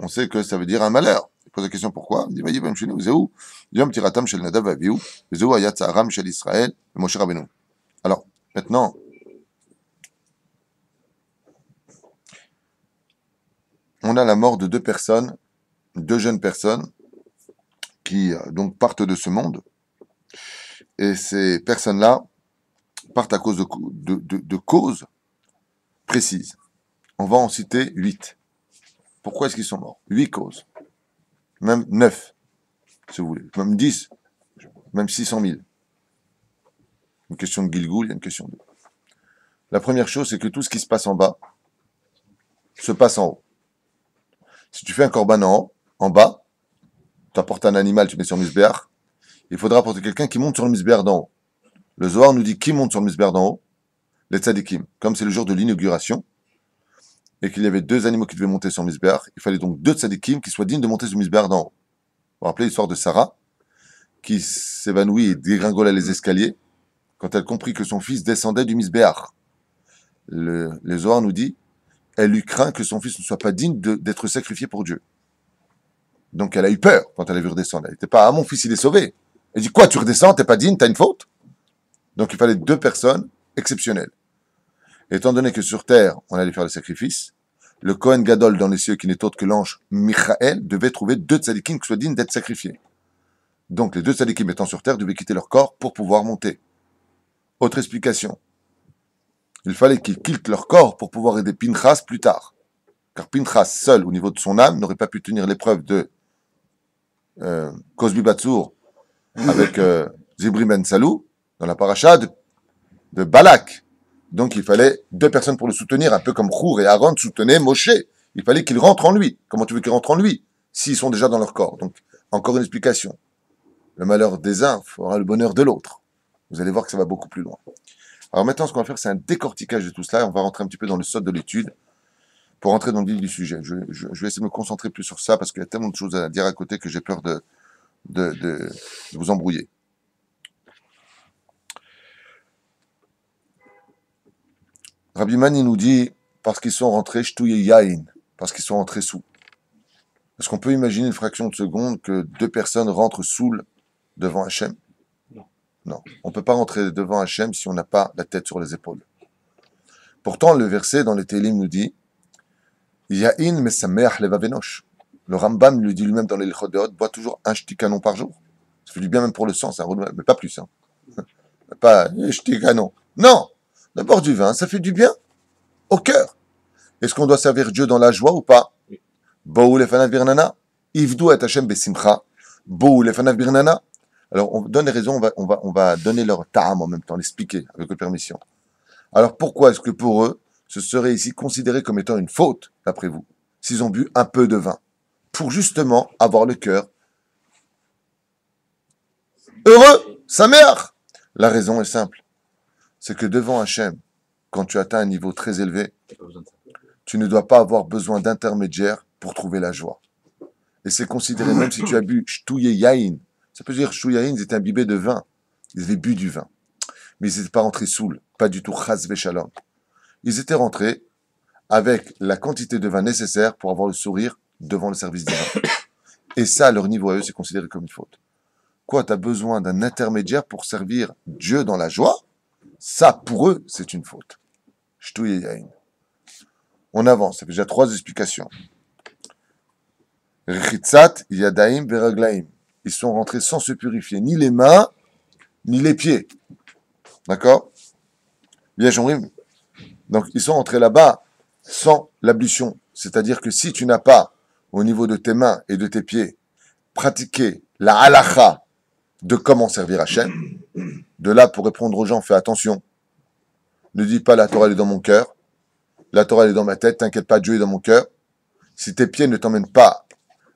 on sait que ça veut dire un malheur. Il pose la question pourquoi, il dit ויהי בהם שני, וזהו יום פטירתם של נדב ואביהו, וזהו היה צערם של ישראל ומשה רבנו. Alors, maintenant, on a la mort de deux personnes, deux jeunes personnes, qui donc partent de ce monde, et ces personnes-là partent à cause de causes précises. On va en citer 8. Pourquoi est-ce qu'ils sont morts? 8 causes. Même 9, si vous voulez. Même 10. Même 600 000. Une question de Gilgoul, il y a une question de... La première chose, c'est que tout ce qui se passe en bas se passe en haut. Si tu fais un korban en bas, tu apportes un animal, tu mets sur le misbéach, il faudra apporter quelqu'un qui monte sur le misbéach d'en haut. Le Zohar nous dit qui monte sur le misbéach d'en haut? Les tzadikim. Comme c'est le jour de l'inauguration, et qu'il y avait 2 animaux qui devaient monter sur le misbéach, il fallait donc 2 tzadikim qui soient dignes de monter sur le misbéach d'en haut. Vous vous rappelez l'histoire de Sarah, qui s'évanouit et dégringola les escaliers, quand elle comprit que son fils descendait du misbéach. Le Zohar nous dit, elle eut craint que son fils ne soit pas digne d'être sacrifié pour Dieu. Donc elle a eu peur quand elle a vu redescendre. Elle n'était pas, ah mon fils il est sauvé. Elle dit, quoi, tu redescends, t'es pas digne, t'as une faute? Donc il fallait 2 personnes exceptionnelles. Étant donné que sur terre, on allait faire le sacrifice, le Kohen Gadol dans les cieux, qui n'est autre que l'ange Michael, devait trouver 2 tzadikim qui soient dignes d'être sacrifiés. Donc les 2 tzadikim étant sur terre devaient quitter leur corps pour pouvoir monter. Autre explication. Il fallait qu'ils quittent leur corps pour pouvoir aider Pinchas plus tard. Car Pinchas, seul, au niveau de son âme, n'aurait pas pu tenir l'épreuve de Cosbi Batsour avec Zibri Ben Salou, dans la paracha de Balak. Donc il fallait 2 personnes pour le soutenir, un peu comme Chour et Aaron soutenaient Moshe. Il fallait qu'il rentre en lui. Comment tu veux qu'il rentre en lui s'ils sont déjà dans leur corps? Donc, encore une explication. Le malheur des uns fera le bonheur de l'autre. Vous allez voir que ça va beaucoup plus loin. Alors maintenant, ce qu'on va faire, c'est un décortiquage de tout cela. On va rentrer un petit peu dans le sod de l'étude pour rentrer dans le vif du sujet. Je vais essayer de me concentrer plus sur ça parce qu'il y a tellement de choses à dire à côté que j'ai peur de vous embrouiller. Rabbi Mani nous dit, parce qu'ils sont rentrés shtouye yain, parce qu'ils sont rentrés sous. Est-ce qu'on peut imaginer une fraction de seconde que 2 personnes rentrent saoules devant Hachem? Non. Non. On ne peut pas rentrer devant Hachem si on n'a pas la tête sur les épaules. Pourtant, le verset dans les Télim nous dit, Yain mesameach levavenosh. Le Rambam lui dit lui-même dans les Lichot Deot, bois toujours un shtikanon par jour. Ça fait du bien même pour le sang, c'est un renouvellement, mais pas plus. Hein. Pas shtikanon. Non! D'abord du vin, ça fait du bien au cœur. Est-ce qu'on doit servir Dieu dans la joie ou pas? Bo'u lefanav birnana, ivdu et Hashem besimcha. Bo'u lefanav birnana. Alors on donne les raisons, on va donner leur ta'am en même temps, l'expliquer avec votre permission. Alors pourquoi est-ce que pour eux, ce serait ici considéré comme étant une faute, d'après vous, s'ils ont bu un peu de vin, pour justement avoir le cœur heureux, sa mère? La raison est simple. C'est que devant Hachem, quand tu atteins un niveau très élevé, tu ne dois pas avoir besoin d'intermédiaire pour trouver la joie. Et c'est considéré, même si tu as bu shtouye yain, ça peut dire shtouye yain, ils étaient imbibés de vin, ils avaient bu du vin. Mais ils n'étaient pas rentrés saouls, pas du tout chas v'shalom. Ils étaient rentrés avec la quantité de vin nécessaire pour avoir le sourire devant le service divin. Et ça, à leur niveau à eux, c'est considéré comme une faute. Quoi, tu as besoin d'un intermédiaire pour servir Dieu dans la joie? Ça, pour eux, c'est une faute. Ch'touille yaïn. On avance, ça fait déjà 3 explications. Rechitzat yadaim beraglaim. Ils sont rentrés sans se purifier, ni les mains, ni les pieds. D'accord? Bien, Chomrim. Donc, ils sont entrés là-bas sans l'ablution. C'est-à-dire que si tu n'as pas, au niveau de tes mains et de tes pieds, pratiqué la halakha de comment servir Hachem, de là pour répondre aux gens, fais attention. Ne dis pas la Torah elle est dans mon cœur, la Torah elle est dans ma tête, t'inquiète pas, Dieu est dans mon cœur. Si tes pieds ne t'emmènent pas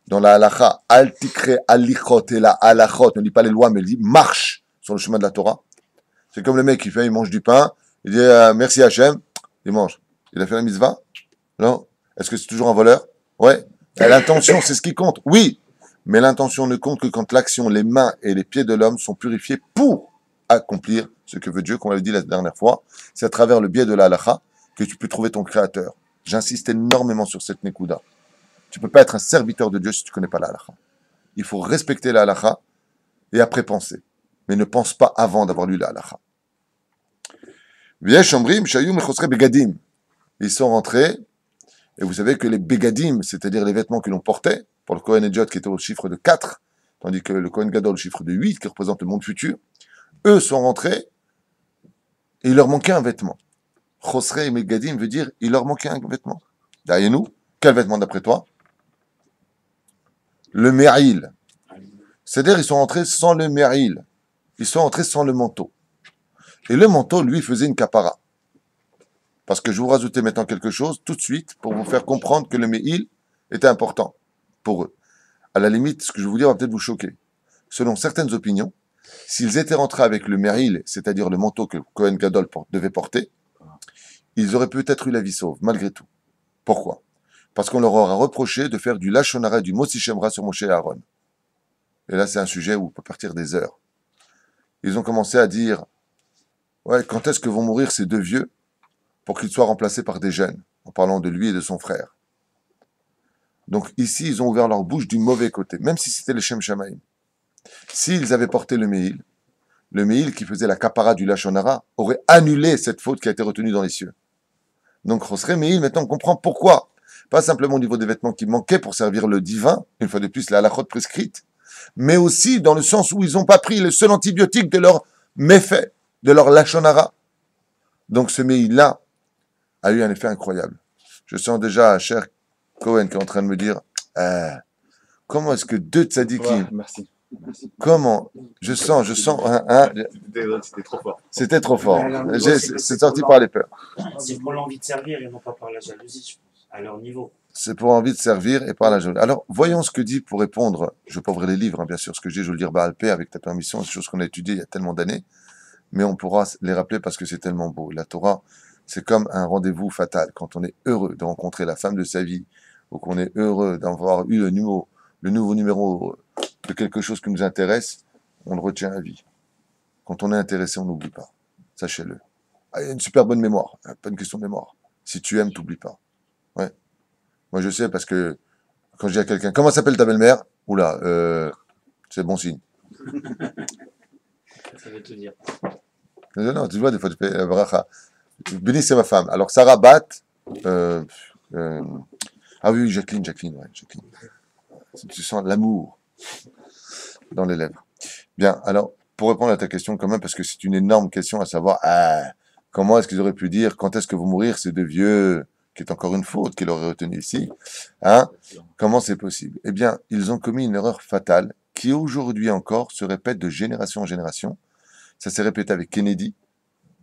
dans la halakha, al tikre alichot et la halachot, ne dis pas les lois, mais dis marche sur le chemin de la Torah. C'est comme le mec qui fait, il mange du pain, il dit merci Hachem, il mange. Il a fait la mitzvah? Non? Est-ce que c'est toujours un voleur? Ouais. Et l'intention, c'est ce qui compte. Oui. Mais l'intention ne compte que quand l'action, les mains et les pieds de l'homme sont purifiés pour accomplir ce que veut Dieu, comme on l'avait dit la dernière fois. C'est à travers le biais de la halakha que tu peux trouver ton créateur. J'insiste énormément sur cette nekuda. Tu ne peux pas être un serviteur de Dieu si tu ne connais pas la halakha. Il faut respecter la halakha et après penser. Mais ne pense pas avant d'avoir lu la halakha. Ils sont rentrés, et vous savez que les begadim, c'est-à-dire les vêtements que l'on portait, pour le Kohen Hedjot qui était au chiffre de 4, tandis que le Kohen Gadol au chiffre de 8, qui représente le monde futur, eux sont rentrés, et il leur manquait un vêtement. Chosrei et Megadim veut dire, il leur manquait un vêtement. Derrière nous, quel vêtement d'après toi? Le Meril. C'est-à-dire, ils sont rentrés sans le Meril. Ils sont rentrés sans le manteau. Et le manteau, lui, faisait une kapara. Parce que je vous rajoutais maintenant quelque chose, tout de suite, pour vous faire comprendre que le Me'il était important pour eux. À la limite, ce que je vais vous dire va peut-être vous choquer. Selon certaines opinions, s'ils étaient rentrés avec le Meril, c'est-à-dire le manteau que Kohen Gadol devait porter, ils auraient peut-être eu la vie sauve, malgré tout. Pourquoi? Parce qu'on leur aura reproché de faire du Lachon Hara et du Motzi Shemra sur Moshe et Aaron. Et là, c'est un sujet où on peut partir des heures. Ils ont commencé à dire, ouais, quand est-ce que vont mourir ces deux vieux pour qu'ils soient remplacés par des jeunes, en parlant de lui et de son frère. Donc ici, ils ont ouvert leur bouche du mauvais côté, même si c'était le Shem Shamaim. S'ils avaient porté le Me'il qui faisait la kapara du Lachon Hara, aurait annulé cette faute qui a été retenue dans les cieux. Donc Chosrei Me'il, maintenant on comprend pourquoi. Pas simplement au niveau des vêtements qui manquaient pour servir le divin, une fois de plus la halachot prescrite, mais aussi dans le sens où ils n'ont pas pris le seul antibiotique de leur méfait, de leur Lachon Hara. Donc ce Me'il-là a eu un effet incroyable. Je sens déjà cher Cohen qui est en train de me dire comment est-ce que deux tzadikim... Ouais, merci. Comment? Je sens... C'était trop fort. C'était trop fort. C'est sorti par les peurs. C'est pour l'envie de servir et non pas par la jalousie, je pense, à leur niveau. C'est pour envie de servir et par la jalousie. Alors, voyons ce que dit pour répondre. Je ne vais pas ouvrir les livres, hein, bien sûr. Ce que je dis, je vais le dire Baal Pé avec ta permission. C'est des choses qu'on a étudiées il y a tellement d'années. Mais on pourra les rappeler parce que c'est tellement beau. La Torah, c'est comme un rendez-vous fatal. Quand on est heureux de rencontrer la femme de sa vie, ou qu'on est heureux d'avoir eu le nouveau numéro de quelque chose qui nous intéresse, on le retient à vie. Quand on est intéressé, on n'oublie pas. Sachez-le. Il y a une super bonne mémoire. Pas une question de mémoire. Si tu aimes, t'oublies pas. Ouais. Moi, je sais parce que quand je dis à quelqu'un, comment s'appelle ta belle-mère? Oula, c'est bon signe. Ça veut tout dire. Non, tu vois, des fois, tu fais bracha. Béni, c'est ma femme. Alors, Sarah Bat, ah oui, Jacqueline. Tu sens l'amour dans les lèvres. Bien, alors, pour répondre à ta question quand même, parce que c'est une énorme question à savoir, comment est-ce qu'ils auraient pu dire, quand est-ce que vont mourir ces deux vieux, qui est encore une faute qu'il aurait retenue ici, hein? Comment c'est possible? Eh bien, ils ont commis une erreur fatale, qui aujourd'hui encore se répète de génération en génération. Ça s'est répété avec Kennedy,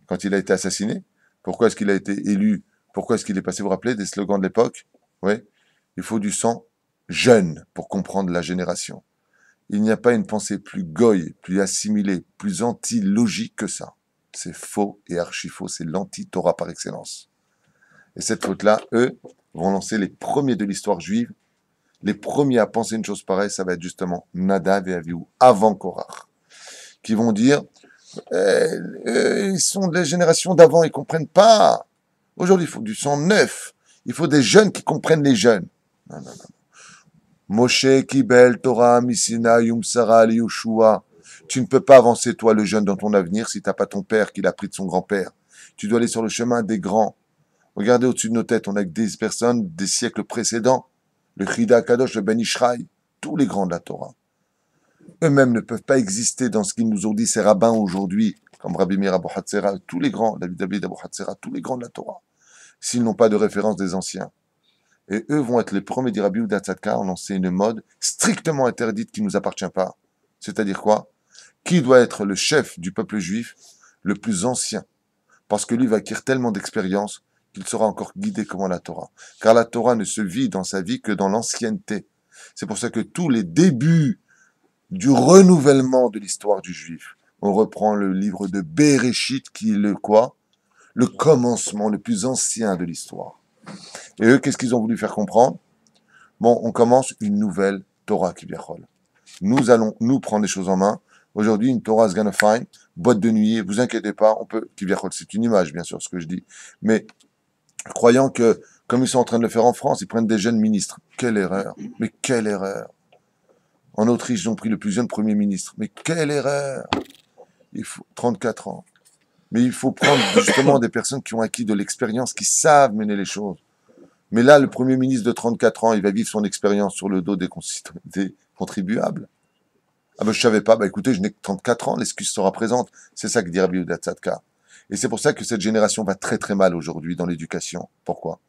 quand il a été assassiné. Pourquoi est-ce qu'il a été élu? Pourquoi est-ce qu'il est passé? Vous vous rappelez des slogans de l'époque? Oui. Il faut du sang jeune pour comprendre la génération. Il n'y a pas une pensée plus goy, plus assimilée, plus anti-logique que ça. C'est faux et archi-faux. C'est l'anti-Torah par excellence. Et cette faute-là, eux, vont lancer les premiers de l'histoire juive. Les premiers à penser une chose pareille, ça va être justement Nadav et Avihu, avant Korach, qui vont dire ils sont des générations d'avant, ils ne comprennent pas. Aujourd'hui, il faut du sang neuf. Il faut des jeunes qui comprennent les jeunes. Non. Moshe Kibel Torah Misina Yumsara Yoshua. Tu ne peux pas avancer, toi, le jeune, dans ton avenir si tu n'as pas ton père qui l'a pris de son grand-père. Tu dois aller sur le chemin des grands. Regardez au-dessus de nos têtes, on a que des personnes des siècles précédents. Le Chida Kadosh, le Ben Ishraï, tous les grands de la Torah. Eux-mêmes ne peuvent pas exister dans ce qu'ils nous ont dit ces rabbins aujourd'hui, comme Rabbi Meir Abou Hatzera, tous les grands, David Abou Hatzera, tous les grands de la Torah, s'ils n'ont pas de référence des anciens. Et eux vont être les premiers, dit Rabbi Yehuda Tzadka, à lancer une mode strictement interdite qui ne nous appartient pas. C'est-à-dire quoi? Qui doit être le chef du peuple juif le plus ancien? Parce que lui va acquérir tellement d'expérience qu'il sera encore guidé comme la Torah. Car la Torah ne se vit dans sa vie que dans l'ancienneté. C'est pour ça que tous les débuts du renouvellement de l'histoire du juif, on reprend le livre de Bereshit qui est le quoi? Le commencement le plus ancien de l'histoire. Et eux, qu'est-ce qu'ils ont voulu faire comprendre? Bon, on commence une nouvelle Torah Kivyachol. Nous allons, nous, prendre les choses en main. Aujourd'hui, une Torah is gonna find, boîte de nuit, vous inquiétez pas, on peut, Kivyachol, c'est une image, bien sûr, ce que je dis. Mais, croyant que, comme ils sont en train de le faire en France, ils prennent des jeunes ministres. Quelle erreur! Mais quelle erreur! En Autriche, ils ont pris le plus jeune premier ministre. Mais quelle erreur! Il faut 34 ans. Mais il faut prendre justement des personnes qui ont acquis de l'expérience, qui savent mener les choses. Mais là, le Premier ministre de 34 ans, il va vivre son expérience sur le dos des contribuables. Ah ben je savais pas, bah écoutez, je n'ai que 34 ans, l'excuse sera présente. C'est ça que dit Rabbi Yehuda Tzadka. Et c'est pour ça que cette génération va très très mal aujourd'hui dans l'éducation. Pourquoi?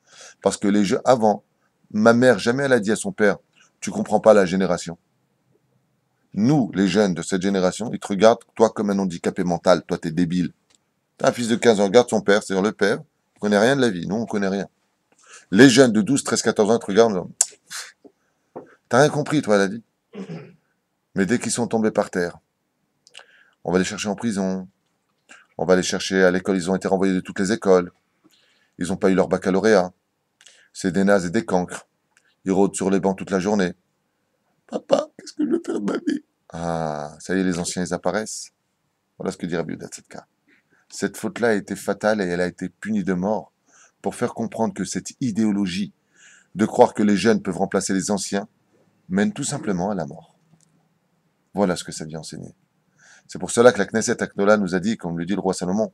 Parce que les jeux, avant, ma mère, jamais elle a dit à son père, tu comprends pas la génération. Nous, les jeunes de cette génération, ils te regardent, toi, comme un handicapé mental, toi, t'es débile. T'as un fils de 15 ans, regarde son père, c'est-à-dire le père, il connaît rien de la vie, nous, on connaît rien. Les jeunes de 12, 13, 14 ans, ils te regardent, t'as rien compris, toi, elle a dit. Mais dès qu'ils sont tombés par terre, on va les chercher en prison, on va les chercher à l'école, ils ont été renvoyés de toutes les écoles, ils n'ont pas eu leur baccalauréat, c'est des nazes et des cancres, ils rôdent sur les bancs toute la journée. Papa, qu'est-ce que je veux faire de ma vie? Ah, ça y est, les anciens, ils apparaissent. Voilà ce que dit Rabbi Yehuda Tzadka. Cette faute-là a été fatale et elle a été punie de mort pour faire comprendre que cette idéologie de croire que les jeunes peuvent remplacer les anciens mène tout simplement à la mort. Voilà ce que ça vient enseigner. C'est pour cela que la Knesset Akdola nous a dit, comme le dit le roi Salomon,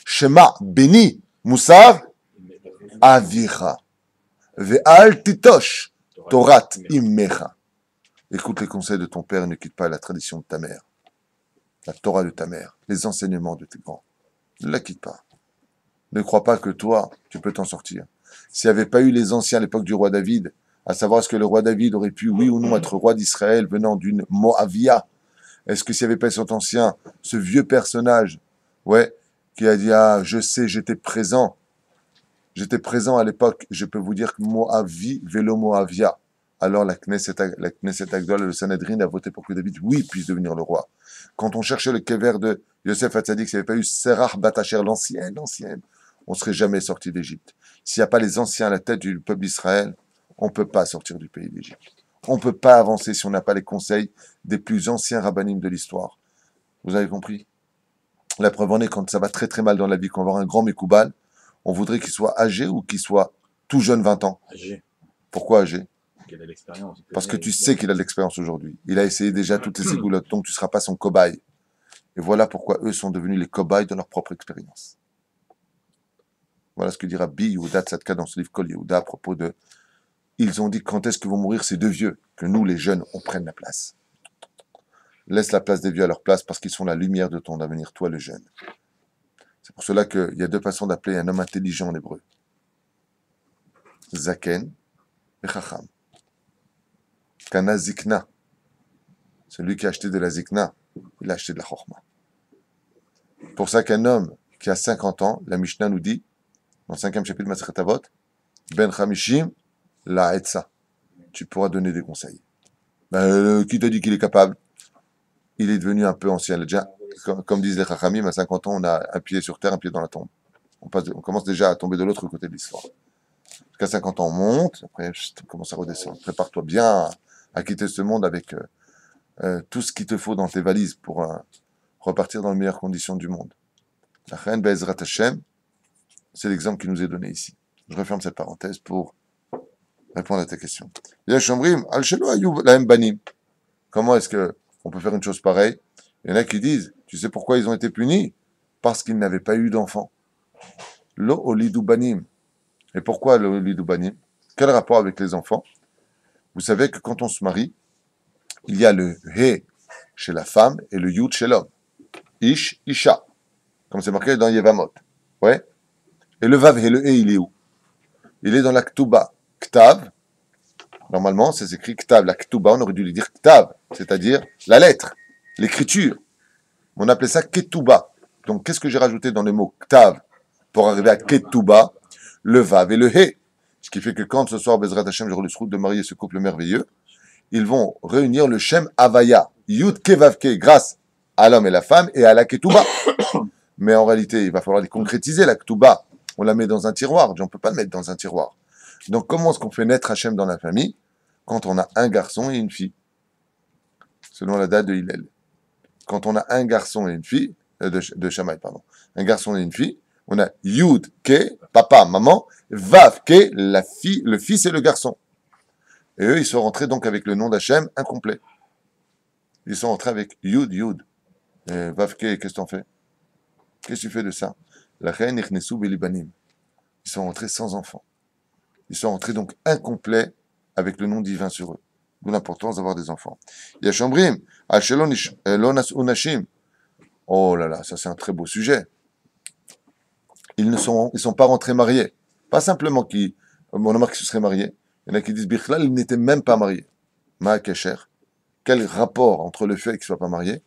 Shema béni Moussar Avira Ve'al Titosh Torat Immecha. Écoute les conseils de ton père et ne quitte pas la tradition de ta mère, la Torah de ta mère, les enseignements de tes grands. Ne la quitte pas. Ne crois pas que toi, tu peux t'en sortir. S'il n'y avait pas eu les anciens à l'époque du roi David, à savoir est-ce que le roi David aurait pu, oui ou non, être roi d'Israël venant d'une Moavia, est-ce que s'il n'y avait pas cet ancien, ce vieux personnage, ouais, qui a dit, ah, je sais, j'étais présent à l'époque, je peux vous dire que Moavi, vélo Moavia. Alors la Knesset Agdol, le Sanhedrin a voté pour que David, oui, puisse devenir le roi. Quand on cherchait le kever de Yosef Hatzadik, s'il n'y avait pas eu Serach Batacher, l'ancienne, on ne serait jamais sorti d'Égypte. S'il n'y a pas les anciens à la tête du peuple d'Israël, on ne peut pas sortir du pays d'Égypte. On ne peut pas avancer si on n'a pas les conseils des plus anciens rabbinim de l'histoire. Vous avez compris? La preuve en est, quand ça va très très mal dans la vie, quand on va avoir un grand Mekoubal, on voudrait qu'il soit âgé ou qu'il soit tout jeune, 20 ans. Âgé. Pourquoi âgé? Il a de l'expérience. Parce que tu sais qu'il a de l'expérience aujourd'hui. Il a essayé déjà toutes les égoulottes, donc tu ne seras pas son cobaye. Et voilà pourquoi eux sont devenus les cobayes de leur propre expérience. Voilà ce que dit Rabbi Yehuda Tzadka dans ce livre Kol Yehuda à propos de... Ils ont dit quand est-ce que vont mourir ces deux vieux? Que nous, les jeunes, on prenne la place. Laisse la place des vieux à leur place parce qu'ils sont la lumière de ton avenir, toi le jeune. C'est pour cela qu'il y a deux façons d'appeler un homme intelligent en hébreu. Zaken et Chacham. Kana Zikna. Celui qui a acheté de la Zikna, il a acheté de la Chorma. Pour ça qu'un homme qui a 50 ans, la Mishnah nous dit, dans le 5e chapitre de Masechet Avot, Ben Chamishim, la Etza. Tu pourras donner des conseils. Qui t'a dit qu'il est capable? Il est devenu un peu ancien. Déjà, comme disent les Chachamim, à 50 ans, on a un pied sur terre, un pied dans la tombe. On commence déjà à tomber de l'autre côté de l'histoire. Jusqu'à 50 ans, on monte, après, on commence à redescendre. Prépare-toi bien à quitter ce monde avec tout ce qu'il te faut dans tes valises pour repartir dans les meilleures conditions du monde. La reine Be'ezrat Hashem, c'est l'exemple qui nous est donné ici. Je referme cette parenthèse pour répondre à ta question. Yesh omrim, al shelo hayu lahem banim. Comment est-ce que on peut faire une chose pareille? Il y en a qui disent, tu sais pourquoi ils ont été punis? Parce qu'ils n'avaient pas eu d'enfants. Lo olidu banim. Et pourquoi lo olidu banim? Quel rapport avec les enfants? Vous savez que quand on se marie, il y a le he chez la femme et le yud chez l'homme. Ish, isha. Comme c'est marqué dans Yevamot. Ouais. Et le vav et le he, il est où? Il est dans la ktuba. Ktav. Normalement, ça s'écrit ktav. La ktuba, on aurait dû lui dire ktav, c'est-à-dire la lettre, l'écriture. On appelait ça ketuba. Donc, qu'est-ce que j'ai rajouté dans le mot ktav pour arriver à ketuba? Le vav et le he. Ce qui fait que quand ce soir, Bezrat Hashem, j'aurai le srout de marier ce couple merveilleux, ils vont réunir le Shem Havaya, Yud Ke Vav Ke, grâce à l'homme et la femme et à la Ketouba. Mais en réalité, il va falloir les concrétiser, la Ketouba. On la met dans un tiroir. On ne peut pas le mettre dans un tiroir. Donc, comment est-ce qu'on fait naître Hachem dans la famille quand on a un garçon et une fille? Selon la date de Hillel. Quand on a un garçon et une fille, de Shammai, pardon. Un garçon et une fille, on a Yud Ke, papa, maman, Vav Ke, la fille, le fils et le garçon. Et eux, ils sont rentrés donc avec le nom d'Hachem incomplet. Ils sont rentrés avec Yud, Yud. Et Vav Ke, qu'est-ce que t'en fais? Qu'est-ce que tu fais de ça? La reine Ichnesu Belibanim. Ils sont rentrés sans enfants. Ils sont rentrés donc incomplets avec le nom divin sur eux. D'où l'importance d'avoir des enfants. Yashambrim, Ashelon Unashim. Oh là là, ça c'est un très beau sujet. Ils ne sont pas rentrés mariés. Pas simplement qu'ils, on remarque qu'ils se seraient mariés. Il y en a qui disent, Bichlal, ils n'étaient même pas mariés. Ma'akesher. Quel rapport entre le fait qu'ils ne soient pas mariés?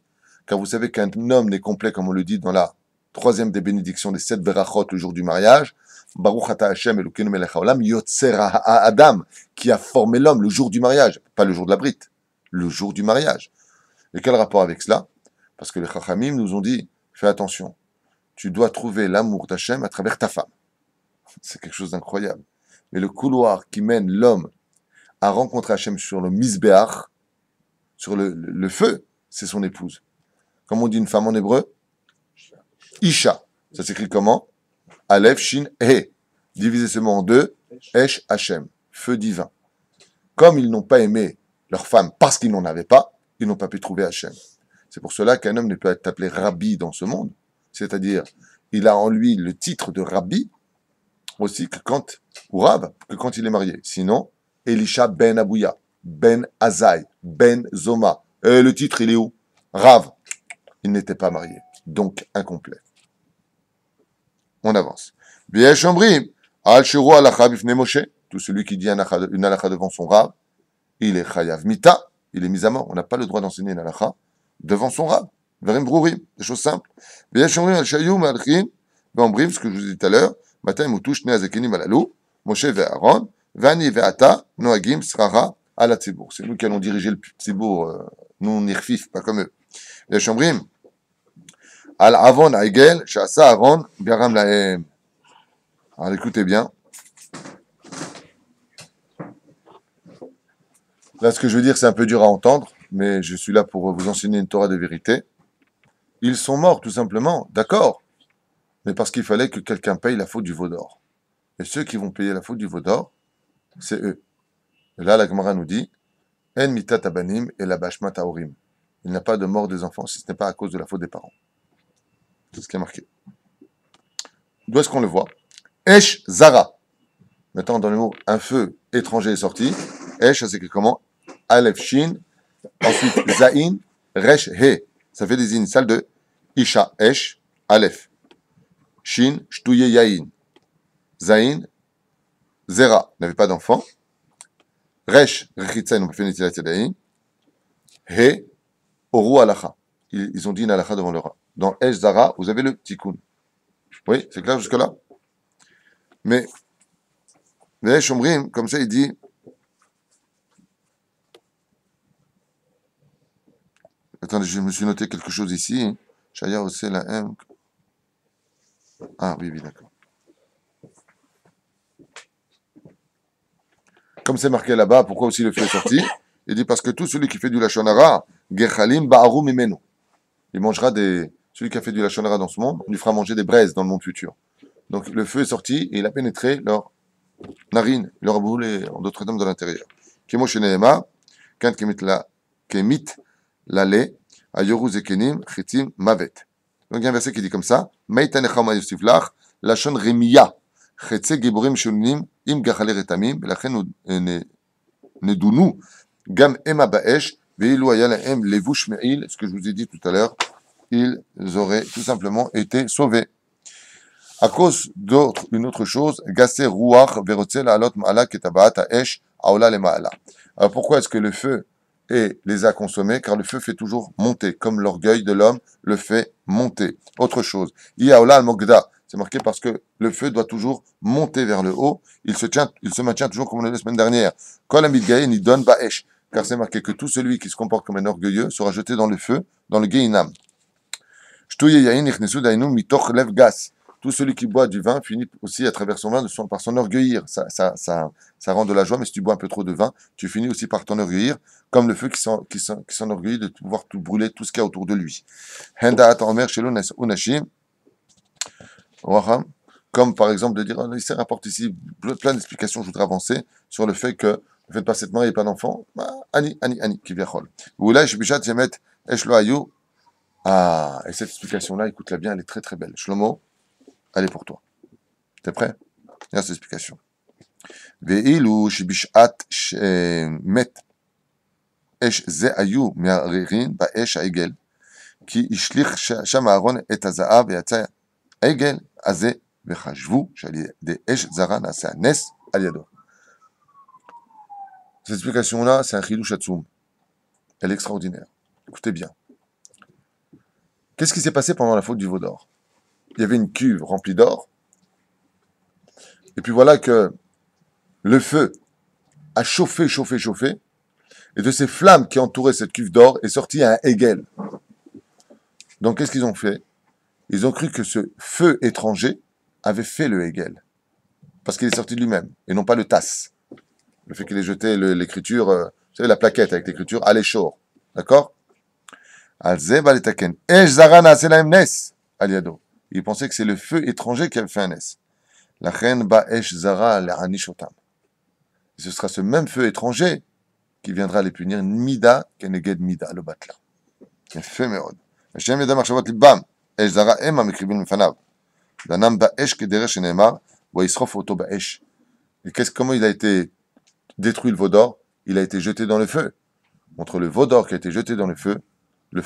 Car vous savez qu'un homme n'est complet, comme on le dit dans la troisième des bénédictions des 7 berachot le jour du mariage. Baruch ata Hashem Elokeinu melech haolam yotzer Adam, qui a formé l'homme le jour du mariage. Pas le jour de la brite, le jour du mariage. Et quel rapport avec cela? Parce que les Chachamim nous ont dit, fais attention, tu dois trouver l'amour d'Hachem à travers ta femme. C'est quelque chose d'incroyable. Mais le couloir qui mène l'homme à rencontrer Hachem sur le misbéach, sur le feu, c'est son épouse. Comme on dit une femme en hébreu, Isha. Ça s'écrit comment? Aleph, Shin, He. Divisé seulement en deux, Esh, Hachem. Feu divin. Comme ils n'ont pas aimé leur femme parce qu'ils n'en avaient pas, ils n'ont pas pu trouver Hachem. C'est pour cela qu'un homme ne peut être appelé rabbi dans ce monde. C'est-à-dire, il a en lui le titre de rabbi aussi que quand, ou rab, que quand il est marié. Sinon, Elisha ben Abouya, ben Azaï, ben Zoma. Le titre, il est où? Rav. Il n'était pas marié. Donc, incomplet. On avance. V'yesh omrim, al shiro alacha bifnei Moshe. Tout celui qui dit une alacha devant son rab, il est chayav mita, il est mis à mort. On n'a pas le droit d'enseigner une alacha devant son rab. Verim brourim, des choses simples. V'yesh omrim al shayum alchim, ve'omrim, ce que je vous ai dit tout à l'heure, matin moutush ne azakenim alalou, Moshe ve'Aaron, ve'ani ve'ata, noagim srara ala tzibour. C'est nous qui allons diriger le tzibour, nous nirfif, pas comme eux. V'yesh omrim, al avon aigel, shasa Aaron, biaram lahem. Alors écoutez bien. Là, ce que je veux dire, c'est un peu dur à entendre, mais je suis là pour vous enseigner une Torah de vérité. Ils sont morts, tout simplement, d'accord, mais parce qu'il fallait que quelqu'un paye la faute du veau d'or. Et ceux qui vont payer la faute du veau d'or, c'est eux. Et là, la Gemara nous dit, En mitat abanim et la bashmat haorim. Il n'y a pas de mort des enfants si ce n'est pas à cause de la faute des parents. C'est ce qui est marqué. D'où est-ce qu'on le voit? Esh Zara. Maintenant, dans le mot un feu étranger est sorti. Esh, ça s'écrit comment? Aleph Shin. Ensuite, Zain, Resh He. Ça fait des initiales de Isha, Esh, Aleph. Shin, Shtouye Yain. Zain, Zera. N'avait pas d'enfant. Resh, Rechitzain, on peut faire une initiale Yain. He, Oru Alacha. Ils ont dit une Alacha devant leur. Dans Esh Zara, vous avez le Tikkun. Oui, c'est clair jusque-là? Mais, les Shomrim, comme ça, il dit, attendez, je me suis noté quelque chose ici. Shaya aussi la M. Ah oui, oui, d'accord. Comme c'est marqué là-bas, pourquoi aussi le feu est sorti? Il dit parce que tout celui qui fait du Lachon Hara, Gechalim Ba'aru Mimenu. Il mangera des. Celui qui a fait du Lachon Hara dans ce monde, on lui fera manger des braises dans le monde futur. Donc le feu est sorti et il a pénétré leur narine, il aura brûlé en d'autres termes de l'intérieur. Kemo Shenehema, quand Kemit Lale, Ayoru Zekenim, Chitim Mavet. Donc il y a un verset qui dit comme ça, Meita Nechama Yosiflach, Lachon Remiya, Chetze Giborim Shunim, Im Gachale Retamim, Lachen Nedunu, Gam Ema Baesh, Veilu Ayalahem Levush Me'il, ce que je vous ai dit tout à l'heure, ils auraient tout simplement été sauvés. À cause d'une autre chose, Gasser Ruach Verotzel Alot Ma'ala Ketabaat Aesh Aola Le Ma'ala. Alors pourquoi est-ce que le feu les a consommés? Car le feu fait toujours monter, comme l'orgueil de l'homme le fait monter. Autre chose, Iaola Al-Mogda, c'est marqué parce que le feu doit toujours monter vers le haut, il se maintient toujours comme on l'a dit la semaine dernière. Kol Amidgaye Nidon Baesh, car c'est marqué que tout celui qui se comporte comme un orgueilleux sera jeté dans le feu, dans le Gehinam. Shtuye Yain Ichnesu Dainu Mitoch Lev Gas. Tout celui qui boit du vin finit aussi à travers son vin par s'enorgueillir. Ça rend de la joie, mais si tu bois un peu trop de vin, tu finis aussi par t'enorgueillir, comme le feu qui s'enorgueillit de pouvoir tout brûler, tout ce qu'il y a autour de lui. Comme par exemple de dire, il se rapporte ici plein d'explications, je voudrais avancer sur le fait que ne faites pas cette mariée et pas d'enfant. Ani, qui vient chol. Ou là, je bijat yamet eshlo ayu. Ah, et cette explication-là, écoute-la bien, elle est très très belle. Shlomo, elle est pour toi. T'es prêt? Regarde cette explication. Ve'ilu shibishat met esh ze ayu me'aririn ba'esh ha'egel ki ishlich sham Aaron et ha'za'av ve'yatza ha'egel hazeh vechashvu shali de esh zara na'aseh nes al yado. Cette explication-là, c'est un chidush atzum. Elle est extraordinaire. Écoutez bien. Qu'est-ce qui s'est passé pendant la faute du veau d'or? Il y avait une cuve remplie d'or. Et puis voilà que le feu a chauffé. Et de ces flammes qui entouraient cette cuve d'or est sorti un hegel. Donc qu'est-ce qu'ils ont fait? Ils ont cru que ce feu étranger avait fait le hegel. Parce qu'il est sorti de lui-même, et non pas le tasse. Le fait qu'il ait jeté l'écriture, vous savez, la plaquette avec l'écriture, Aléchor. D'accord? Il pensait que c'est le feu étranger qui avait fait un nes. La reine Ba'esh Zara l'Anishotam. Ce sera ce même feu étranger qui viendra les punir. Mida, Keneged Mida, le batla. C'est fait méod. Hashem Yedam Arshavot Libam. Esh Zara Ema Mekribin Mefanav. Danam Ba'esh Kederesh Neemar. Wa Yisrof Oto Ba'esh. Et comment il a été détruit le veau d'or? Il a été jeté dans le feu. Entre le veau d'or qui a été jeté dans le feu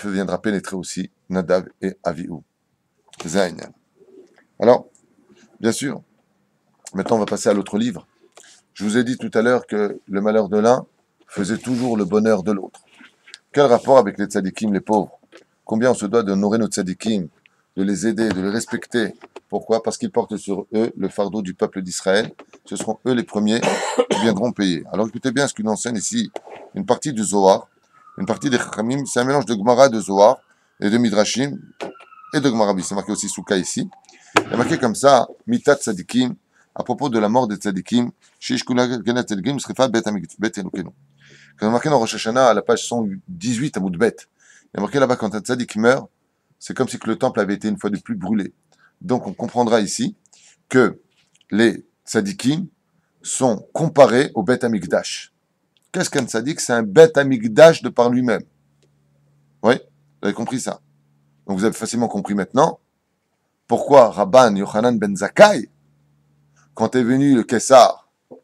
viendra pénétrer aussi Nadav et Avihu. Zaïnian. Alors, bien sûr, maintenant on va passer à l'autre livre. Je vous ai dit tout à l'heure que le malheur de l'un faisait toujours le bonheur de l'autre. Quel rapport avec les tzadikim, les pauvres? Combien on se doit d'honorer nos tzadikim, de les aider, de les respecter? Pourquoi? Parce qu'ils portent sur eux le fardeau du peuple d'Israël. Ce seront eux les premiers qui viendront payer. Alors écoutez bien ce qu'il enseigne ici, une partie du Zohar, une partie des Chachamim, c'est un mélange de Gemara, de Zohar, et de Midrashim, et de Gemara. C'est marqué aussi Souka ici. Il est marqué comme ça, Mitat Tzadikim, à propos de la mort des Tzadikim, Shish Kula Genet Tzadikim, Srifa Bet Elokenu. Quand on marqué dans Rosh Hashanah, à la page 118, à Moudbet, il est marqué là-bas, quand un Tzadik meurt, c'est comme si que le temple avait été une fois de plus brûlé. Donc on comprendra ici que les Tzadikim sont comparés au Bet Amikdash. Qu'est-ce qu'un tzaddik? C'est un Bet Amikdash de par lui-même. Oui, vous avez compris ça. Donc vous avez facilement compris maintenant pourquoi Rabban Yochanan ben Zakkai, quand est venu le Kessar, vous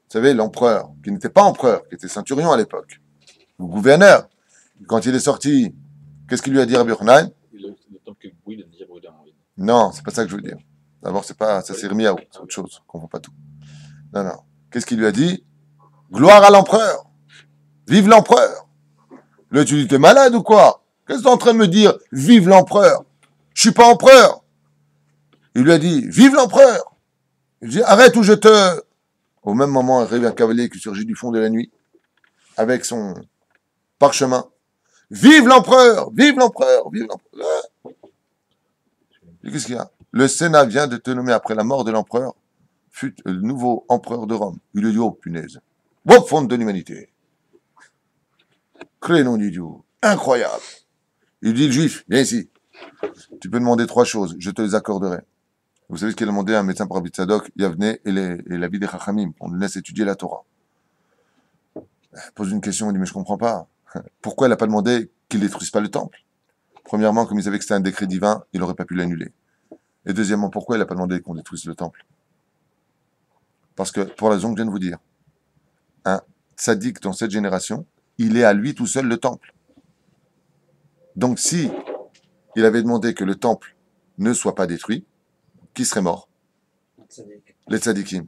savez, l'empereur, qui n'était pas empereur, qui était centurion à l'époque, ou gouverneur, quand il est sorti, qu'est-ce qu'il lui a dit Rabbi Yochanan? Non, c'est pas ça que je veux dire. D'abord, c'est pas, ça c'est Irmiyahu, c'est autre chose, on comprend pas tout. Non. Qu'est-ce qu'il lui a dit? Gloire à l'empereur! Vive l'empereur! Là, tu dis, t'es malade ou quoi? Qu'est-ce que t'es en train de me dire? Vive l'empereur! Je suis pas empereur! Il lui a dit, vive l'empereur! Il dit, arrête ou je te... Au même moment, arrive un cavalier qui surgit du fond de la nuit, avec son parchemin. Vive l'empereur! Vive l'empereur! Vive l'empereur! Qu'est-ce qu'il y a? Le Sénat vient de te nommer après la mort de l'empereur, fut le nouveau empereur de Rome. Il lui dit, oh punaise! Bon fond de l'humanité. Crénom du Dieu. Incroyable. Il dit, le juif, viens ici. Tu peux demander 3 choses, je te les accorderai. Vous savez ce qu'il a demandé à un médecin pour Rabbi Tzadok, Yavne et la vie des Chachamim. On lui laisse étudier la Torah. Il pose une question, il dit, mais je comprends pas. Pourquoi il n'a pas demandé qu'il détruise pas le temple? Premièrement, comme il savait que c'était un décret divin, il n'aurait pas pu l'annuler. Et deuxièmement, pourquoi il n'a pas demandé qu'on détruise le temple? Parce que, pour la raison que je viens de vous dire, un tzaddik dans cette génération, il est à lui tout seul le temple. Donc si il avait demandé que le temple ne soit pas détruit, qui serait mort? Les tzaddikim.